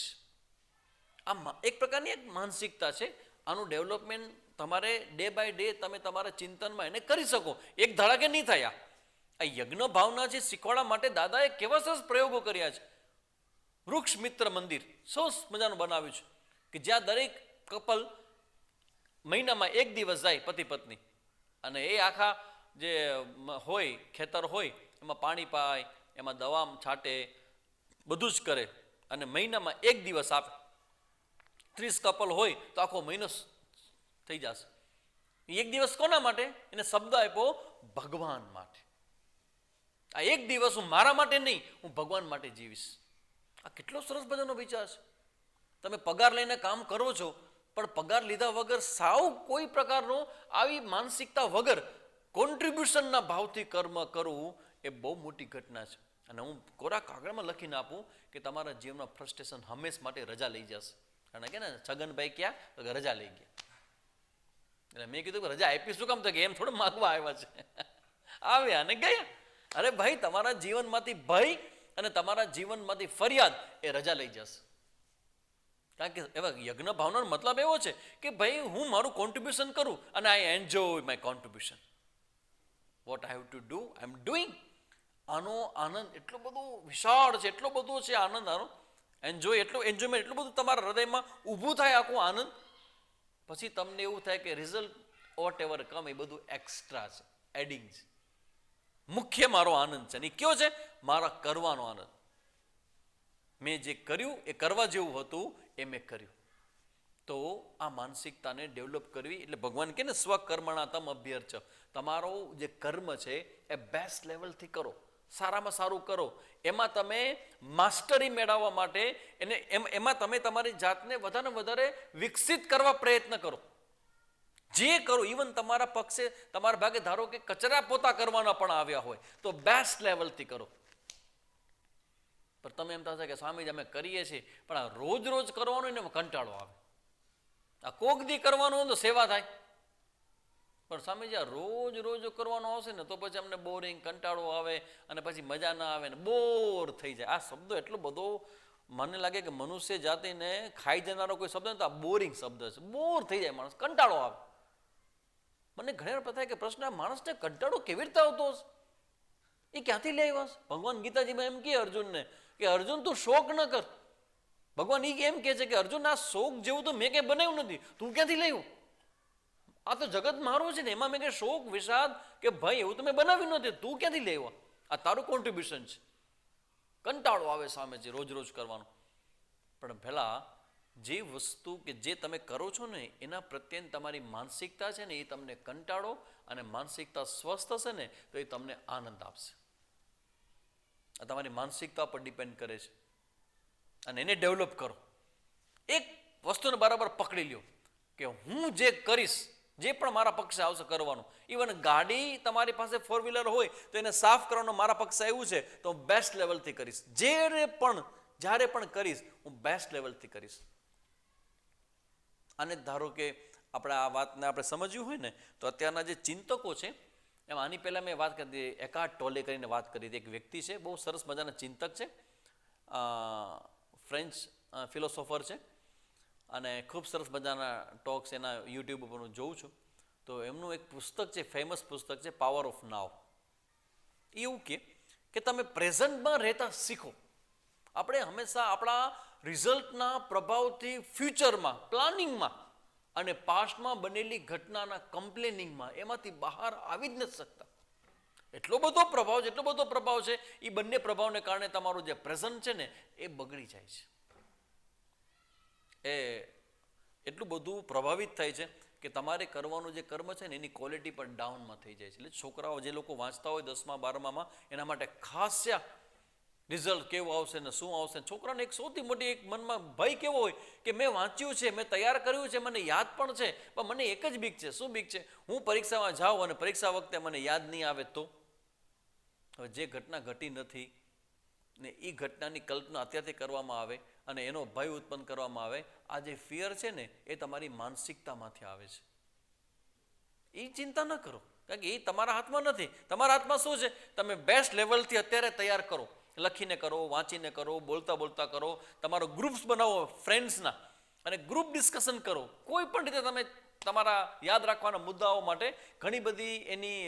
આ એક પ્રકારની એક માનસિકતા છે. આનું ડેવલપમેન્ટ તમારે ડે બાય ડે તમે તમારા ચિંતનમાં એને કરી શકો. એક ધડાકે નહીં થાય. આ યજ્ઞ ભાવના છે શીખવાડવા માટે દાદાએ કેવા સરસ પ્રયોગો કર્યા છે. વૃક્ષ મિત્ર મંદિર સરસ મજાનું બનાવ્યું છે કે જ્યાં દરેક કપલ મહિનામાં 1 દિવસ જાય, પતિ પત્ની, અને એ આખા જે હોય ખેતર હોય એમાં પાણી પાય, એમાં દવા છાંટે, બધું જ કરે, અને મહિનામાં 1 દિવસ આપે. 30 કપલ હોય તો આખો મહિનો થઈ જશે. એક દિવસ કોના માટે? એને શબ્દ આપ્યો ભગવાન માટે. આ એક દિવસ હું મારા માટે નહીં, હું ભગવાન માટે જીવીશ. આ કેટલો સરસ મજાનો વિચાર છે. તમે પગાર લઈને કામ કરો છો, પણ પગાર લીધા વગર સાવ કોઈ પ્રકારનો આવી માનસિકતા વગર કોન્ટ્રીબ્યુશનના ભાવથી કર્મ કરવું એ બહુ મોટી ઘટના છે. અને હું કોરા કાગળમાં લખીને આપું કે તમારા જીવનમાં ફ્રસ્ટ્રેશન હંમેશ માટે રજા લઈ જશે. કારણ કે ને છગનભાઈ ક્યાં તો રજા લઈ ગયા. એટલે મેં કીધું કે રજા આપી શું કામ? તો કે એમ થોડું માગવા આવ્યા છે. આવ્યા અને ગયા. અરે ભાઈ, તમારા જીવનમાંથી ભય અને તમારા જીવનમાંથી ફરિયાદ એ રજા લઈ જશે. કારણ કે એવા યજ્ઞ ભાવનાનો મતલબ એવો છે કે ભાઈ હું મારું કોન્ટ્રીબ્યુશન કરું અને I enjoy my contribution. What I have to do I am doing. આનો આનંદ એટલો બધો વિશાળ છે, એટલો બધો છે આનંદ. આનો એન્જોયમેન્ટ એટલું બધું તમારા હૃદયમાં ઊભું થાય આખું આનંદ. પછી તમને એવું થાય કે રિઝલ્ટ વોટ એવર કમ એ બધું એક્સ્ટ્રા છે, એડિંગ છે. મુખ્ય મારો આનંદ છે. અને કયો છે? મારા કરવાનો આનંદ. મેં જે કર્યું એ કરવા જેવું હતું એ મેં કર્યું. તો આ માનસિકતાને ડેવલપ કરવી એટલે ભગવાન કહે ને સ્વકર્મણા તમ અભ્યર્ચ. તમારો જે કર્મ છે એ બેસ્ટ લેવલથી કરો, સારામાં સારું કરો. એમાં તમે માસ્ટરી મેળવવા માટે એમાં તમે તમારી જાતને વધારે વધારે વિકસિત કરવા પ્રયત્ન કરો. જે કરો, ઇવન તમારા પક્ષે તમારા ભાગે ધારો કે કચરા પોતા કરવાના પણ આવ્યા હોય તો બેસ્ટ લેવલથી કરો. પણ તમે એમ થશે કે સ્વામી અમે કરીએ છીએ, પણ આ રોજ રોજ કરવાનું એને કંટાળો આવે. આ કોક દી કરવાનું હોય તો સેવા થાય, પણ સ્વામીજી આ રોજ રોજ કરવાનું આવશે ને તો પછી અમને બોરિંગ, કંટાળો આવે અને પછી મજા ના આવે ને બોર થઈ જાય. આ શબ્દો એટલો બધો મને લાગે કે મનુષ્ય જાતિને ખાઈ જનારો કોઈ શબ્દ તો આ બોરિંગ શબ્દ છે. બોર થઈ જાય માણસ, કંટાળો આવે. મને ઘણી વાર થાય કે પ્રશ્ન, માણસને કંટાળો કેવી રીતે આવતો હશે? એ ક્યાંથી લઈ આવ્યા? ભગવાન ગીતાજીમાં એમ કહે અર્જુનને કે અર્જુન તું શોક ન કર. ભગવાન એમ કહે છે કે અર્જુન આ શોક જેવું તો મેં કંઈ બનાવ્યું નથી, તું ક્યાંથી લાવ્યો? આ તો જગત મારું છે ને, એમાં મેં કંઈ શોક વિષાદ કે ભય એવું તો મેં બનાવ્યું નથી, તું ક્યાંથી લેવા? આ તારું કોન્ટ્રીબ્યુશન છે. કંટાળો આવે સામે છે રોજ રોજ કરવાનો. પણ પહેલા જે વસ્તુ કે જે તમે કરો છો ને એના પ્રત્યે તમારી માનસિકતા છે ને એ તમને કંટાળો અને માનસિકતા સ્વસ્થ હશે ને તો એ તમને આનંદ આપશે. આ તમારી માનસિકતા પર ડિપેન્ડ કરે છે અને એને ડેવલપ કરો. એક વસ્તુને બરાબર પકડી લ્યો કે હું જે કરીશ, જે પણ મારા પક્ષે આવશે કરવાનું. ઇવન ગાડી તમારી પાસે 4-વ્હીલર હોય તો એને સાફ કરવાનું મારા પક્ષે આવ્યું છે તો હું બેસ્ટ લેવલથી કરીશ. જ્યારે પણ કરીશ હું બેસ્ટ લેવલથી કરીશ. અને ધારો કે આપણે આ વાતને આપણે સમજ્યું હોય ને તો અત્યારના જે ચિંતકો છે એમ આની પહેલાં મેં વાત કરી હતી, એકાર્ટ ટોલે કરીને વાત કરી હતી. એક વ્યક્તિ છે, બહુ સરસ મજાના ચિંતક છે, ફ્રેન્ચ ફિલોસોફર છે અને ખૂબ સરસ મજાના ટોક્સ એના યુટ્યુબ ઉપર હું જોઉં છું. તો એમનું એક પુસ્તક છે, ફેમસ પુસ્તક છે પાવર ઓફ નાવ. એવું કે તમે પ્રેઝન્ટમાં રહેતા શીખો. આપણે હંમેશા આપણા રિઝલ્ટના પ્રભાવથી ફ્યુચરમાં પ્લાનિંગમાં અને પાસ્ટમાં બનેલી ઘટનાના કમ્પ્લેનિંગમાં એમાંથી બહાર આવી જ નથી શકતા. એટલો બધો પ્રભાવ છે. એ બંને પ્રભાવને કારણે તમારું જે પ્રેઝન્ટ છે ને એ બગડી જાય છે. એ એટલું બધું પ્રભાવિત થાય છે કે તમારે કરવાનું જે કર્મ છે ને એની ક્વોલિટી પણ ડાઉનમાં થઈ જાય છે. એટલે છોકરાઓ જે લોકો વાંચતા હોય 10મા 12મામાં એના માટે ખાસ રિઝલ્ટ કેવું આવશે ને શું આવશે. છોકરાને એક સૌથી મોટી એક મનમાં ભય કેવો હોય કે મેં વાંચ્યું છે, મેં તૈયાર કર્યું છે, મને યાદ પણ છે, પણ મને એક જ બીક છે. શું બીક છે? હું પરીક્ષામાં જાઉં અને પરીક્ષા વખતે મને યાદ નહીં આવે તો? હવે જે ઘટના ઘટી નથી ને એ ઘટનાની કલ્પના અત્યારથી કરવામાં આવે અને એનો ભય ઉત્પન્ન કરવામાં આવે, આ જે ફિયર છે ને એ તમારી માનસિકતામાંથી આવે છે. એ ચિંતા ન કરો, કારણ કે એ તમારા હાથમાં નથી. તમારા હાથમાં શું છે? તમે બેસ્ટ લેવલથી અત્યારે તૈયાર કરો. લખીને કરો, વાંચીને કરો, બોલતા બોલતા કરો, તમારો ગ્રુપ્સ બનાવો ફ્રેન્ડ્સના અને ગ્રુપ ડિસ્કશન કરો. કોઈ પણ રીતે તમે તમારા યાદ રાખવાના મુદ્દાઓ માટે ઘણી બધી એની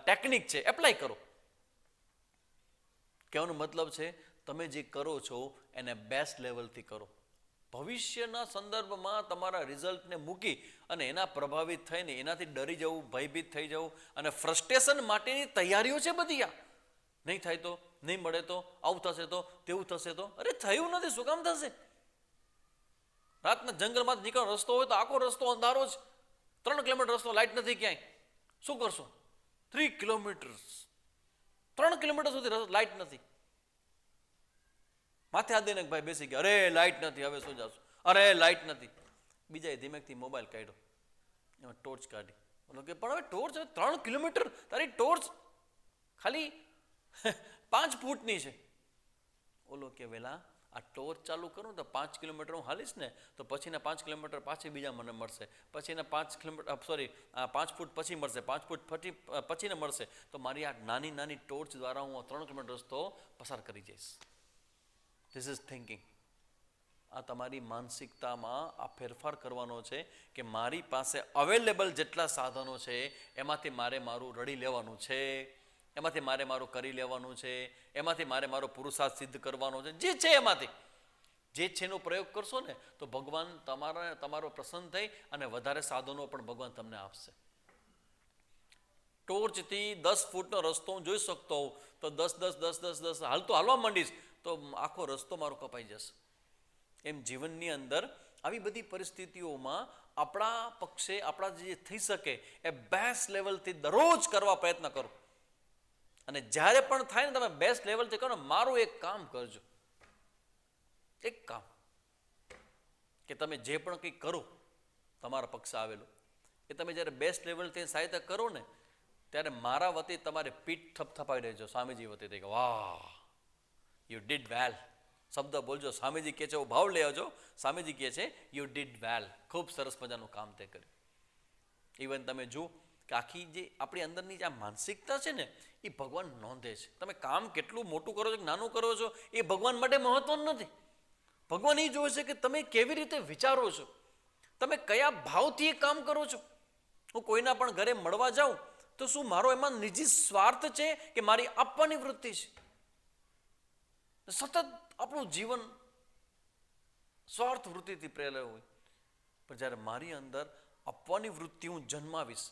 ટેકનિક છે, એપ્લાય કરો. કહેવાનો મતલબ છે તમે જે કરો છો એને બેસ્ટ લેવલથી કરો. ભવિષ્યના સંદર્ભમાં તમારા રિઝલ્ટને મૂકી અને એના પ્રભાવિત થઈને એનાથી ડરી જવું, ભયભીત થઈ જવું અને ફ્રસ્ટ્રેશન માટેની તૈયારીઓ છે બધી. આ નહીં થાય તો, નહીં મળે તો, આવું થશે તો, તેવું થશે તો. અરે થયું નથી, શું કામ થશે? રાતના જંગલમાં નીકળવાનો રસ્તો હોય તો આખો રસ્તો અંધારો જ. 3 કિલોમીટર રસ્તો, લાઇટ નથી ક્યાંય, શું કરશો? 3 કિલોમીટર, 3 કિલોમીટર સુધી લાઇટ નથી. માથે હાથ દઈને ભાઈ બેસી ગયા, અરે લાઇટ નથી, હવે શું જાશું, અરે લાઇટ નથી. બીજાએ ધીમેકથી મોબાઈલ કાઢ્યો, એમાં ટોર્ચ કાઢી. બોલો કે પણ હવે ટોર્ચ 3 કિલોમીટર, તારી ટોર્ચ ખાલી 5 ફૂટની છે. ઓલો કે વેલા આ ટોર્ચ ચાલુ કરું તો 5 કિલોમીટર હું હાલીશ ને, તો પછીના 5 કિલોમીટર પાછી બીજા મને મળશે, પછીના 5 કિલોમીટર 5 ફૂટ પછી મળશે, 5 ફૂટ પછીને મળશે. તો મારી આ નાની નાની ટોર્ચ દ્વારા હું 3 કિલોમીટર રસ્તો પસાર કરી જઈશ. This is thinking. આ તમારી માનસિકતામાં આ ફેરફાર કરવાનો છે કે મારી પાસે અવેલેબલ જેટલા સાધનો છે એમાંથી મારે મારું રડી લેવાનું છે, એમાંથી મારે મારું કરી લેવાનું છે, એમાંથી મારે મારો પુરુષાર્થ સિદ્ધ કરવાનો છે. જે છે એમાંથી જે છે એનો પ્રયોગ કરશો ને તો ભગવાન તમારો પ્રસન્ન થઈ અને વધારે સાધનો પણ ભગવાન તમને આપશે. ટોર્ચથી 10 ફૂટનો રસ્તો હું જોઈ શકતો હોઉં તો 10 હાલવા માંડીશ તો આખો રસ્તો મારો કપાઈ જશે. એમ જીવનની અંદર આવી બધી પરિસ્થિતિઓમાં આપણા પક્ષે આપણા જે થઈ શકે એ બેસ્ટ લેવલથી દરરોજ કરવા પ્રયત્ન કરો. અને જ્યારે પણ થાય ને તમે બેસ્ટ લેવલથી કરો ને, મારું એક કામ કરજો, એક કામ કે તમે જે પણ કંઈ કરો તમારા પક્ષે આવેલું એ તમે જ્યારે બેસ્ટ લેવલથી સહાયતા કરો ને ત્યારે મારા વતી તમારે પીઠ થપથપાવી દેજો સ્વામીજી વતી, કે વાહ યુ ડીડ વેલ. શબ્દ બોલજો, સ્વામીજી કહે છે એવો ભાવ લઈ આવજો. સ્વામીજી કહે છે યુ ડીડ વેલ, ખૂબ સરસ મજાનું કામ તે કર્યું. ઇવન તમે જુઓ કે આખી જે આપણી અંદરની જે આ માનસિકતા છે ને એ ભગવાન નોંધે છે. તમે કામ કેટલું મોટું કરો છો કે નાનું કરો છો એ ભગવાન માટે મહત્વનું નથી. ભગવાન એ જોવે છે કે તમે કેવી રીતે વિચારો છો, તમે કયા ભાવથી એ કામ કરો છો. હું કોઈના પણ ઘરે મળવા જાઉં તો શું મારો એમાં નિજી સ્વાર્થ છે કે મારી આપવાની વૃત્તિ છે? સતત આપણું જીવન સ્વાર્થ વૃત્તિથી પ્રેરાયેલું હોય. પણ જ્યારે મારી અંદર આપવાની વૃત્તિ હું જન્માવીશ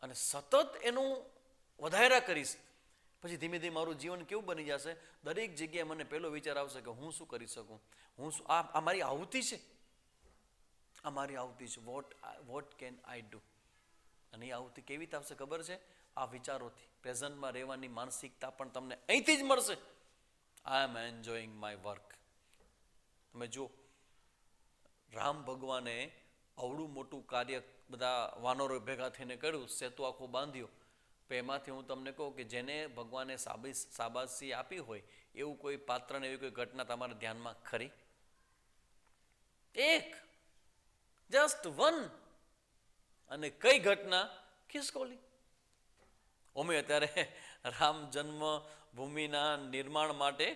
અને સતત એનું વધારા કરીશ, પછી ધીમે ધીમે મારું જીવન કેવું બની જશે? દરેક જગ્યાએ મને પહેલો વિચાર આવશે કે હું શું કરી શકું, હું શું, આ મારી આહુતિ છે, આ મારી આહુતિ છે, વોટ કેન આઈ ડુ. અને એ આહુતિ કેવી રીતે આવશે ખબર છે? આ વિચારોથી. પ્રેઝન્ટમાં રહેવાની માનસિકતા પણ તમને અહીંથી જ મળશે. આઈ એમ એન્જોઈંગ માય વર્ક. તમે જુઓ, રામ ભગવાને અવળું મોટું કાર્ય બધા વાનરો ભેગા થઈને કર્યું, સેતુ આખો બાંધ્યો. પણ એમાંથી હું તમને કહું કે જેને ભગવાને શાબાશી આપી હોય એવું કોઈ પાત્ર ને એવી કોઈ ઘટના તમારા ધ્યાનમાં ખરી? એક, જસ્ટ વન. અને કઈ ઘટના? ખિસકોલી. અમે અત્યારે રામ જન્મભૂમિના નિર્માણ માટે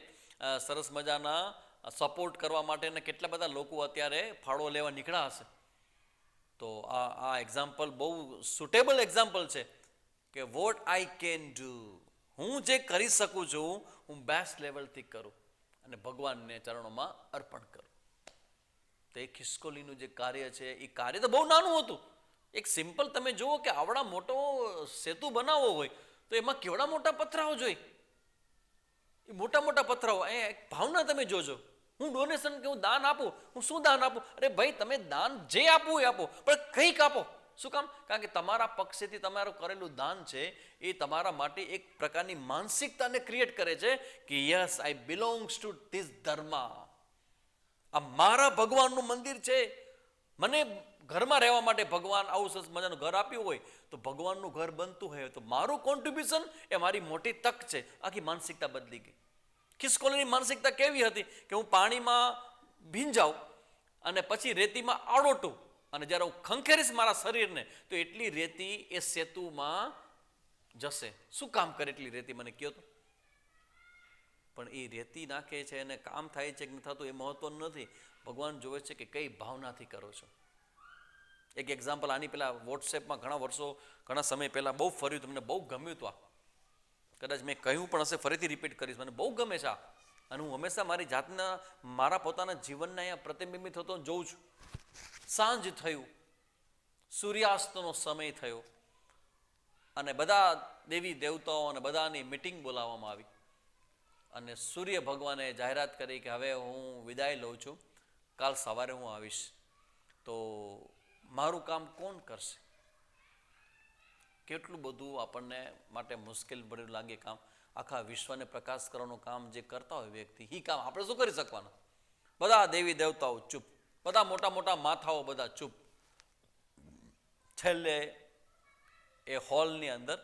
સરસ મજાના સપોર્ટ કરવા માટે કેટલા બધા લોકો અત્યારે ફાળો લેવા નીકળ્યા હશે. તો આ એક્ઝામ્પલ બહુ સુટેબલ એક્ઝામ્પલ છે કે વોટ આઈ કેન ડુ, હું જે કરી શકું છું હું બેસ્ટ લેવલથી કરું અને ભગવાનને ચરણોમાં અર્પણ કરું. તો એ ખિસકોલીનું જે કાર્ય છે એ કાર્ય તો બહુ નાનું હતું. એક સિમ્પલ તમે જુઓ કે આવડા મોટો સેતુ બનાવવો હોય તો એમાં કેવડા મોટા પથરાઓ જોઈએ. એ મોટા મોટા પથરાઓ, એ ભાવના તમે જોજો. હું ડોનેશન કે હું દાન આપું, હું શું દાન આપું? અરે ભાઈ તમે દાન જે આપવું એ આપો, પણ કંઈક આપો. શું કામ? કારણ કે તમારા પક્ષેથી તમારું કરેલું દાન છે એ તમારા માટે એક પ્રકારની માનસિકતાને ક્રિએટ કરે છે કે yes I belongs to this ધર્મ. આ મારા ભગવાનનું મંદિર છે. મને ઘરમાં રહેવા માટે ભગવાન આવું સરસ મજાનું ઘર આપ્યું હોય તો ભગવાનનું ઘર બનતું હોય તો મારું કોન્ટ્રીબ્યુશન એ મારી મોટી તક છે. આખી માનસિકતા બદલી ગઈ. ખિસકોલીની માનસિકતા કેવી હતી કે હું પાણીમાં ભીંજાઉં અને પછી રેતીમાં આડોટું અને જ્યારે હું ખંખેરીશ મારા શરીરને તો એટલી રેતી એ સેતુમાં જશે. શું કામ કરે એટલી રેતી? મને કહો તો. પણ એ રેતી નાખે છે અને કામ થાય છે કે નથી થતું એ મહત્વનું નથી. ભગવાન જોવે છે કે કઈ ભાવનાથી કરો છો. એક એક્ઝામ્પલ આની પહેલાં વોટ્સએપમાં ઘણા સમય પહેલાં બહુ ફર્યું, તમને બહુ ગમ્યું હતું. આ કદાચ મેં કહ્યું પણ હશે, ફરીથી રિપીટ કરીશ. મને બહુ ગમે છે આ, અને હું હંમેશા મારી જાતના મારા પોતાના જીવનના અહીંયા પ્રતિબિંબિત થતો જોઉં છું. સાંજ થયું, સૂર્યાસ્તનો સમય થયો અને બધા દેવી દેવતાઓ અને બધાની મિટિંગ બોલાવવામાં આવી અને સૂર્ય ભગવાને જાહેરાત કરી કે હવે હું વિદાય લઉં છું, કાલ સવારે હું આવીશ. તો મારું કામ કોણ કરશે? કેટલું બધું આપણને માટે મુશ્કેલ ભર્યું લાગે કામ, આખા વિશ્વને પ્રકાશ કરવાનું કામ જે કરતા હોય વ્યક્તિ, એ કામ આપણે શું કરી શકવાનું? બધા દેવી દેવતાઓ ચૂપ, બધા મોટા મોટા માથાઓ બધા ચૂપ. છેલ્લે એ હોલની અંદર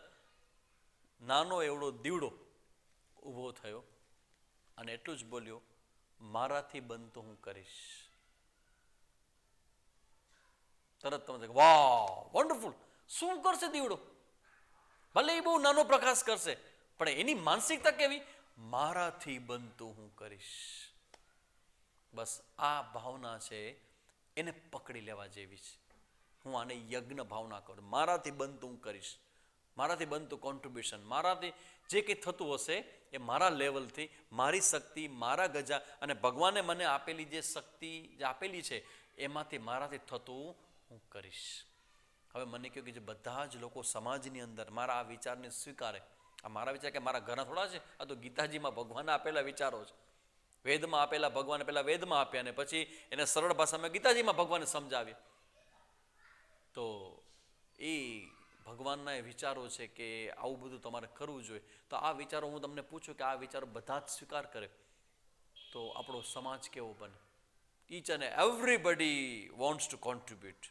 નાનો એવડો દીવડો ઊભો થયો અને એટલું જ બોલ્યો, મારાથી બનતું હું કરીશ. તરત તમે વાહ વન્ડરફુલ, શું કરશે દીવડો? ભલે એ બહુ નાનો પ્રકાશ કરશે, પણ એની માનસિકતા કેવી? મારાથી બનતું હું કરીશ. બસ આ ભાવના છે, એને પકડી લેવા જેવી છે. હું આને યજ્ઞ ભાવના કરું, મારાથી બનતું હું કરીશ, મારાથી બનતું કોન્ટ્રીબ્યુશન, મારાથી જે કંઈ થતું હશે એ મારા લેવલથી, મારી શક્તિ, મારા ગજા, અને ભગવાને મને આપેલી જે શક્તિ જે આપેલી છે એમાંથી મારાથી થતું હું કરીશ. હવે મને કહ્યું કે જે બધા જ લોકો સમાજની અંદર મારા આ વિચારને સ્વીકારે, આ મારા વિચાર કે મારા ઘરના થોડા છે, આ તો ગીતાજીમાં ભગવાને આપેલા વિચારો છે. વેદમાં આપેલા, ભગવાને પહેલાં વેદમાં આપ્યા, અને પછી એને સરળ ભાષામાં ગીતાજીમાં ભગવાને સમજાવ્યા. તો એ ભગવાનના એ વિચારો છે કે આવું બધું તમારે કરવું જોઈએ. તો આ વિચારો હું તમને પૂછું કે આ વિચારો બધા જ સ્વીકાર કરે તો આપણો સમાજ કેવો બને? Each and everybody wants to contribute.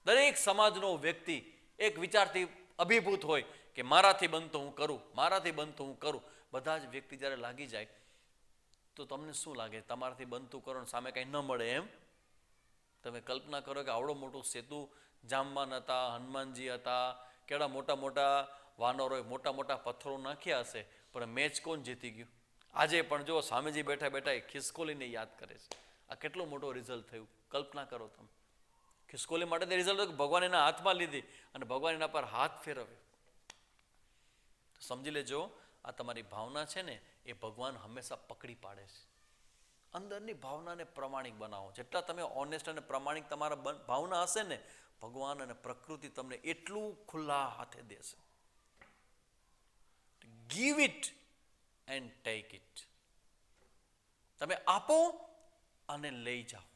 દરેક સમાજનો વ્યક્તિ એક વિચારથી અભિભૂત હોય કે મારાથી બનતો હું કરું, મારાથી બનતો હું કરું. બધા જ વ્યક્તિ જ્યારે લાગી જાય તો તમને શું લાગે? તમારાથી બનતું કરો ને સામે કંઈ ન મળે એમ? તમે કલ્પના કરો કે આવડો મોટો સેતુ જામવાન હતા, હનુમાનજી હતા, કેવડા મોટા મોટા વાનરોએ મોટા મોટા પથ્થરો નાખ્યા હશે, પણ મેચ કોણ જીતી ગયું? આજે પણ જો સ્વામીજી બેઠા બેઠા એ ખિસકોલીને યાદ કરે છે. આ કેટલો મોટો રિઝલ્ટ થયું, કલ્પના કરો તમે. ખિસકોલી માટે તે રિઝલ્ટ ભગવાન એના હાથમાં લીધી અને ભગવાન એના પર હાથ ફેરવ્યો. સમજી લેજો, આ તમારી ભાવના છે ને, એ ભગવાન હંમેશા પકડી પાડે છે. અંદરની ભાવનાને પ્રમાણિક બનાવો. જેટલા તમે ઓનેસ્ટ અને પ્રમાણિક તમારા ભાવના હશે ને, ભગવાન અને પ્રકૃતિ તમને એટલું ખુલ્લા હાથે દેશે. Give it and take it. તમે આપો અને લઈ જાઓ.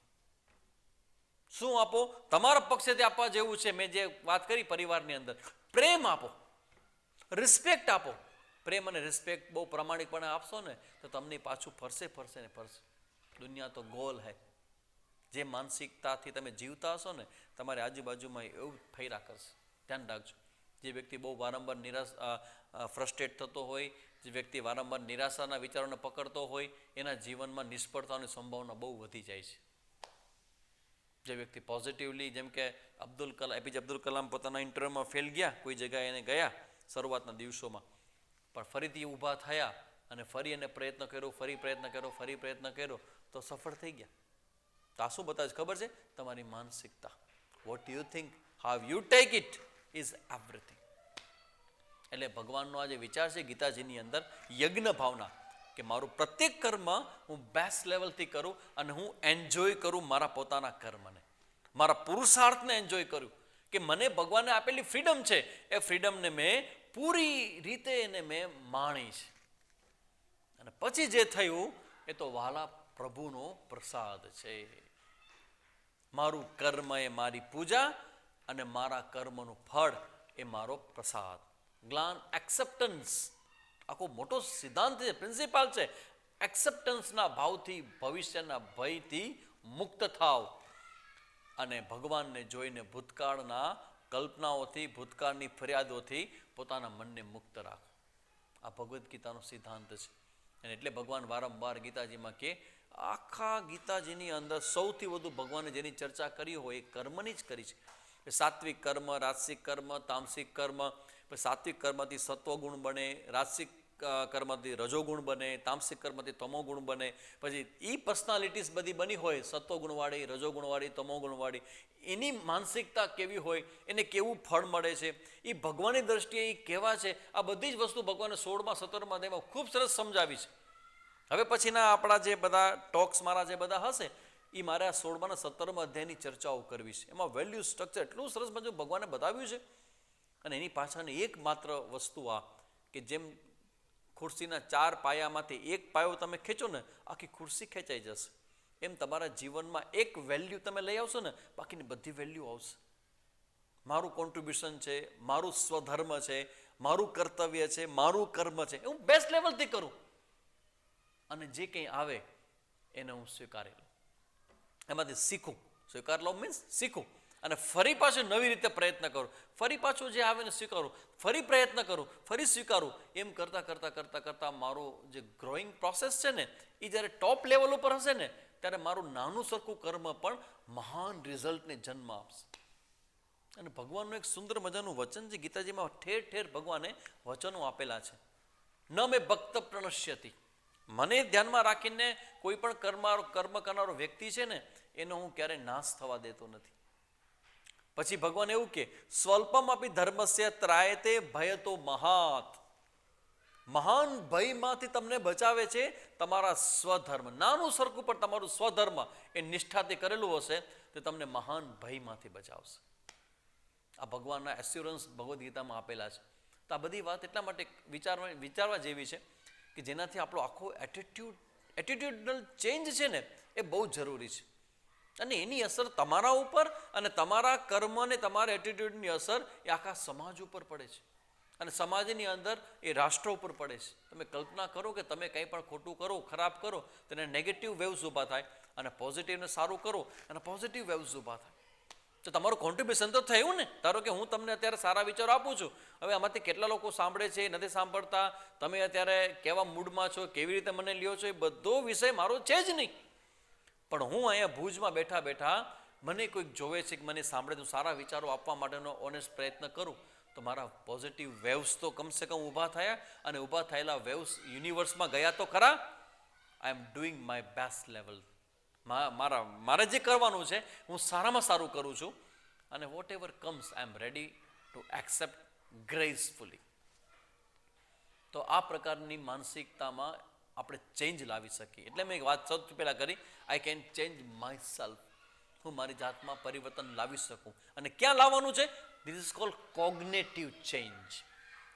શું આપો? તમારા પક્ષેથી આપવા જેવું છે. મેં જે વાત કરી પરિવારની અંદર, પ્રેમ આપો, રિસ્પેક્ટ આપો. પ્રેમ અને રિસ્પેક્ટ બહુ પ્રમાણિકપણે આપશો ને તો તમને પાછું ફરશે ફરશે ને ફરશે. દુનિયા તો ગોલ હૈ. જે માનસિકતાથી તમે જીવતા હશો ને, તમારી આજુબાજુમાં એવું ફર્યા કરશે. ધ્યાન રાખજો. જે વ્યક્તિ બહુ વારંવાર ફ્રસ્ટ્રેટ થતો હોય, જે વ્યક્તિ વારંવાર નિરાશાના વિચારોને પકડતો હોય, એના જીવનમાં નિષ્ફળતાની સંભાવના બહુ વધી જાય છે. જે વ્યક્તિ પોઝિટિવલી, જેમ કે એપીજે અબ્દુલ કલામ પોતાના ઇન્ટરવ્યુમાં ફેલ ગયા, કોઈ જગ્યાએ એને ગયા શરૂઆતના દિવસોમાં, પણ ફરીથી ઊભા થયા અને ફરી એને પ્રયત્ન કર્યો, ફરી પ્રયત્ન કર્યો, ફરી પ્રયત્ન કર્યો તો સફળ થઈ ગયા. તો આ શું બતાવે છે ખબર છે? તમારી માનસિકતા. What you think, how you take it is everything. એટલે ભગવાનનો આ જે વિચાર છે ગીતાજીની અંદર, યજ્ઞ ભાવના, કે મારું પ્રત્યેક કર્મ હું બેસ્ટ લેવલથી કરું અને હું એન્જોય કરું મારા પોતાના કર્મને, મારા પુરુષાર્થને એન્જોય કરું. કે મને ભગવાને આપેલી ફ્રીડમ છે, એ ફ્રીડમને મેં પૂરી રીતે એને મેં માણી છે. અને પછી જે થયું એ તો વહાલા પ્રભુનો પ્રસાદ છે. મારું કર્મ એ મારી પૂજા અને મારા કર્મનું ફળ એ મારો પ્રસાદ. જ્ઞાન એક્સેપ્ટન્સ, આખો મોટો સિદ્ધાંત છે, પ્રિન્સિપાલ છે. એક્સેપ્ટન્સના ભાવથી, ભવિષ્યના ભયથી મુક્ત થાવ અને ભગવાનને જોઈને ભૂતકાળના કલ્પનાઓથી, ભૂતકાળની ફરિયાદોથી પોતાના મનને મુક્ત રાખો. આ ભગવદ્ ગીતાનો સિદ્ધાંત છે. અને એટલે ભગવાન વારંવાર ગીતાજીમાં કે આખા ગીતાજીની અંદર સૌથી વધુ ભગવાને જેની ચર્ચા કરી હોય એ કર્મની જ કરી છે. સાત્વિક કર્મ, રાજસિક કર્મ, તામસિક કર્મ. સાત્વિક કર્મથી સત્વગુણ બને, રાજસિક કર્મથી રજોગુણ બને, તામસિક કર્મથી તમોગુણ બને. પછી એ પર્સનાલિટીઝ બધી બની હોય, સત્વગુણવાળી, રજોગુણવાળી, તમોગુણવાળી, એની માનસિકતા કેવી હોય, એને કેવું ફળ મળે છે, એ ભગવાનની દ્રષ્ટિએ એ કેવા છે, આ બધી જ વસ્તુ ભગવાને 16માં 17માં અધ્યાયમાં ખૂબ સરસ સમજાવી છે. હવે પછીના આપણા જે બધા ટોક્સ મારા જે બધા હશે, એ મારે આ 16માં અને 17માં અધ્યાયની ચર્ચાઓ કરવી છે. એમાં વેલ્યુ સ્ટ્રક્ચર એટલું સરસ બધું ભગવાને બતાવ્યું છે. અને એની પાછળની એકમાત્ર વસ્તુ આ, કે જેમ ખુરશીના 4 પાયામાંથી એક પાયો તમે ખેંચો ને, આખી ખુરશી ખેંચાઈ જશે. એમ તમારા જીવનમાં એક વેલ્યુ તમે લઈ આવશો ને, બાકીની બધી વેલ્યુ આવશે. મારું કોન્ટ્રીબ્યુશન છે, મારું સ્વધર્મ છે, મારું કર્તવ્ય છે, મારું કર્મ છે, હું બેસ્ટ લેવલથી કરું અને જે કંઈ આવે એને હું સ્વીકારી લઉં, એમાંથી શીખું. સ્વીકાર લઉં મીન્સ શીખું અને ફરી પાછું નવી રીતે પ્રયત્ન કરું, ફરી પાછું જે આવે ને સ્વીકારું, ફરી પ્રયત્ન કરું, ફરી સ્વીકારું. એમ કરતાં કરતાં કરતાં કરતાં મારું જે ગ્રોઈંગ પ્રોસેસ છે ને એ જ્યારે ટોપ લેવલ ઉપર હશે ને ત્યારે મારું નાનું સરખું કર્મ પણ મહાન રિઝલ્ટને જન્મ આપશે. અને ભગવાનનું એક સુંદર મજાનું વચન છે, ગીતાજીમાં ઠેર ઠેર ભગવાને વચનો આપેલા છે. ન મેં ભક્ત પ્રણશ્યતિ, મને ધ્યાનમાં રાખીને કોઈ પણ કર્મ કરનારો વ્યક્તિ છે ને એનો હું ક્યારેય નાશ થવા દેતો નથી. પછી ભગવાન એવું કે સ્વલ્પમ આપી ધર્મસ્ય ત્રાયતે ભય તો મહાત, મહાન ભયમાંથી તમને બચાવે છે તમારા સ્વધર્મ. નાનું સરખું પણ તમારું સ્વધર્મ એ નિષ્ઠાથી કરેલું હશે તો તમને મહાન ભયમાંથી બચાવશે. આ ભગવાનના એસ્યોરન્સ ભગવદ્ ગીતામાં આપેલા છે. તો આ બધી વાત એટલા માટે વિચારવા જેવી છે કે જેનાથી આપણો આખો એટીટ્યુડનલ ચેન્જ છે ને એ બહુ જરૂરી છે. અને એની અસર તમારા ઉપર અને તમારા કર્મ અને તમારા એટીટ્યુડની અસર એ આખા સમાજ ઉપર પડે છે અને સમાજની અંદર એ રાષ્ટ્ર ઉપર પડે છે. તમે કલ્પના કરો કે તમે કંઈ પણ ખોટું કરો, ખરાબ કરો તો એને નેગેટિવ વેવ્સ ઊભા થાય અને પોઝિટિવને સારું કરો અને પોઝિટિવ વેવ્સ ઊભા થાય. તો તમારું કોન્ટ્રીબ્યુશન તો થયું ને. ધારો કે હું તમને અત્યારે સારા વિચારો આપું છું, હવે આમાંથી કેટલા લોકો સાંભળે છે, નથી સાંભળતા, તમે અત્યારે કેવા મૂડમાં છો, કેવી રીતે મને લ્યો છો, એ બધો વિષય મારો છે જ નહીં. પણ હું અહીંયા ભુજમાં બેઠા બેઠા મને કોઈક જોવે છે કે મને સાંભળે તો સારા વિચારો આપવા માટેનો ઓનેસ્ટ પ્રયત્ન કરું તો મારા પોઝિટિવ વેવ્સ તો કમસે કમ ઊભા થયા અને ઊભા થયેલા વેવ્સ યુનિવર્સમાં ગયા તો ખરા. I am doing my best level. મારે જે કરવાનું છે હું સારામાં સારું કરું છું અને whatever comes I am ready to accept gracefully. તો આ પ્રકારની માનસિકતામાં આપણે ચેન્જ લાવી શકીએ. એટલે મેં એક વાત સૌથી પહેલાં કરી, I can change my self. હું મારી જાતમાં પરિવર્તન લાવી શકું. અને ક્યાં લાવવાનું છે? This is called cognitive change.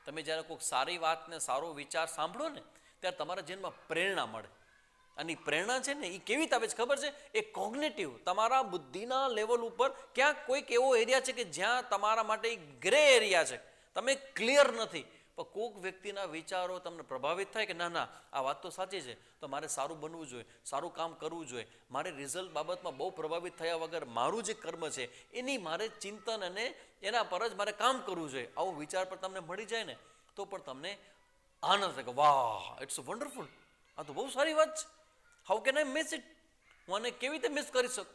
તમે જ્યારે કોઈક સારી વાતને સારો વિચાર સાંભળો ને ત્યારે તમારા જીવનમાં પ્રેરણા મળે. અને પ્રેરણા છે ને એ કેવી રીતે આવે છે ખબર છે? એ કોગ્નેટિવ, તમારા બુદ્ધિના લેવલ ઉપર ક્યાંક કોઈક એવો એરિયા છે કે જ્યાં તમારા માટે ગ્રે એરિયા છે, તમે ક્લિયર નથી. પણ કોઈક વ્યક્તિના વિચારો તમને પ્રભાવિત થાય કે ના ના આ વાત તો સાચી છે, તો મારે સારું બનવું જોઈએ, સારું કામ કરવું જોઈએ, મારે રિઝલ્ટ બાબતમાં બહુ પ્રભાવિત થયા વગર મારું જે કર્મ છે એની મારે ચિંતન અને એના પર જ મારે કામ કરવું જોઈએ. આવો વિચાર પર તમને મળી જાય ને તો પણ તમને આનંદ થાય કે વાહ, ઇટ્સ વન્ડરફુલ, આ તો બહુ સારી વાત છે. How can I miss it? હું આને કેવી રીતે મિસ કરી શકું?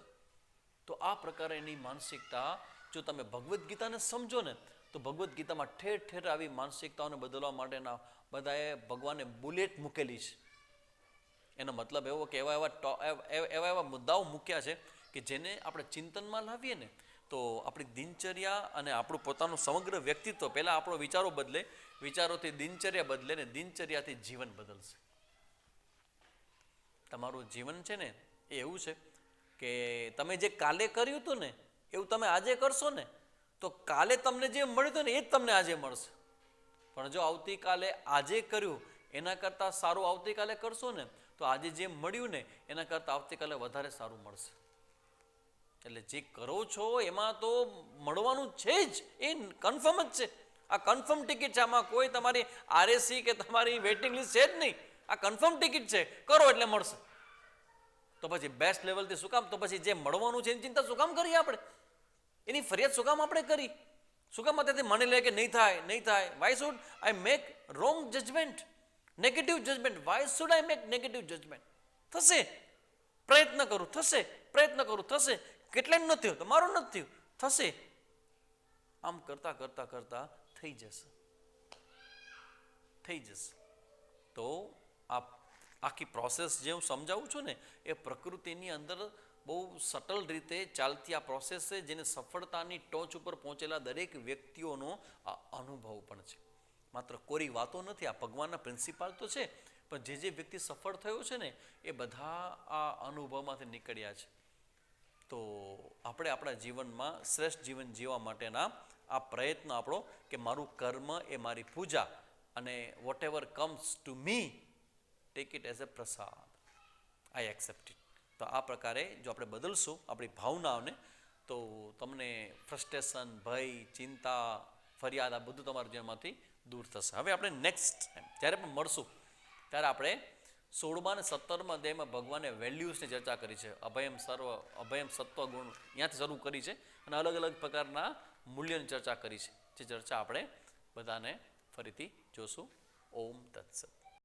તો આ પ્રકારની માનસિકતા જો તમે ભગવદ્ ગીતાને સમજો ને તો ભગવદ્ ગીતામાં ઠેર ઠેર આવી માનસિકતાઓને બદલવા માટેના બધાએ ભગવાને બુલેટ મૂકેલી છે. એનો મતલબ એવો કે એવા મુદ્દાઓ મૂક્યા છે કે જેને આપણે ચિંતનમાં લાવીએ ને તો આપણી દિનચર્યા અને આપણું પોતાનું સમગ્ર વ્યક્તિત્વ, પહેલાં આપણો વિચારો બદલે, વિચારોથી દિનચર્યા બદલે ને દિનચર્યાથી જીવન બદલશે. તમારું જીવન છે ને એ એવું છે કે તમે જે કાલે કર્યું હતું ને એવું તમે આજે કરશો ને તો કાલે તમને જે મળ્યું હતું ને એ જ તમને આજે મળશે. પણ જો આવતીકાલે આજે કર્યું એના કરતાં સારું આવતીકાલે કરશો ને તો આજે જે મળ્યું ને એના કરતાં આવતીકાલે વધારે સારું મળશે. એટલે જે કરો છો એમાં તો મળવાનું છે જ, એ કન્ફર્મ જ છે. આ કન્ફર્મ ટિકિટ છે, આમાં કોઈ તમારી આરએસી કે તમારી વેઇટિંગ લિસ્ટ છે જ નહીં. આ કન્ફર્મ ટિકિટ છે, કરો એટલે મળશે. તો પછી બેસ્ટ લેવલથી શું કામ? તો પછી જે મળવાનું છે એની ચિંતા શું કામ કરીએ આપણે? એની ફરિયાદ શું કામ આપણે કરી? શું કામ અત્યારથી માની લે કે નહીં થાય, નહીં થાય? Why should I make wrong judgement, negative judgement? Why should I make negative judgement? થશે, પ્રયત્ન કરું, થશે, પ્રયત્ન કરું, થશે. કેટલાય નથી થયું તો મારું નથી થયું, થશે. આમ કરતા કરતા કરતા થઈ જશે, થઈ જશે. તો આ આખી પ્રોસેસ જે હું સમજાવું છું ને એ પ્રકૃતિની અંદર બહુ સટલ રીતે ચાલતી આ પ્રોસેસ છે, જેને સફળતાની ટોચ ઉપર પહોંચેલા દરેક વ્યક્તિઓનો આ અનુભવ પણ છે. માત્ર કોરી વાતો નથી, આ ભગવાનના પ્રિન્સિપાલ તો છે, પણ જે વ્યક્તિ સફળ થયો છે ને એ બધા આ અનુભવમાંથી નીકળ્યા છે. તો આપણે આપણા જીવનમાં શ્રેષ્ઠ જીવન જીવવા માટેના આ પ્રયત્ન આપણો કે મારું કર્મ એ મારી પૂજા અને whatever comes to me take it as a prasad, I accept it. તો આ પ્રકારે જો આપણે બદલશું આપણી ભાવનાઓને તો તમને ફ્રસ્ટ્રેશન, ભય, ચિંતા, ફરિયાદ આ બધું તમારા જીવનમાંથી દૂર થશે. હવે આપણે નેક્સ્ટ ટાઈમ જ્યારે પણ મળશું ત્યારે આપણે 16મા અને 17મા અધ્યાયમાં ભગવાને વેલ્યુઝની ચર્ચા કરી છે. અભયમ સત્વ ગુણ ત્યાંથી શરૂ કરી છે અને અલગ અલગ પ્રકારના મૂલ્યની ચર્ચા કરી છે. જે ચર્ચા આપણે બધાને ફરીથી જોશું. ઓમ તત્સત.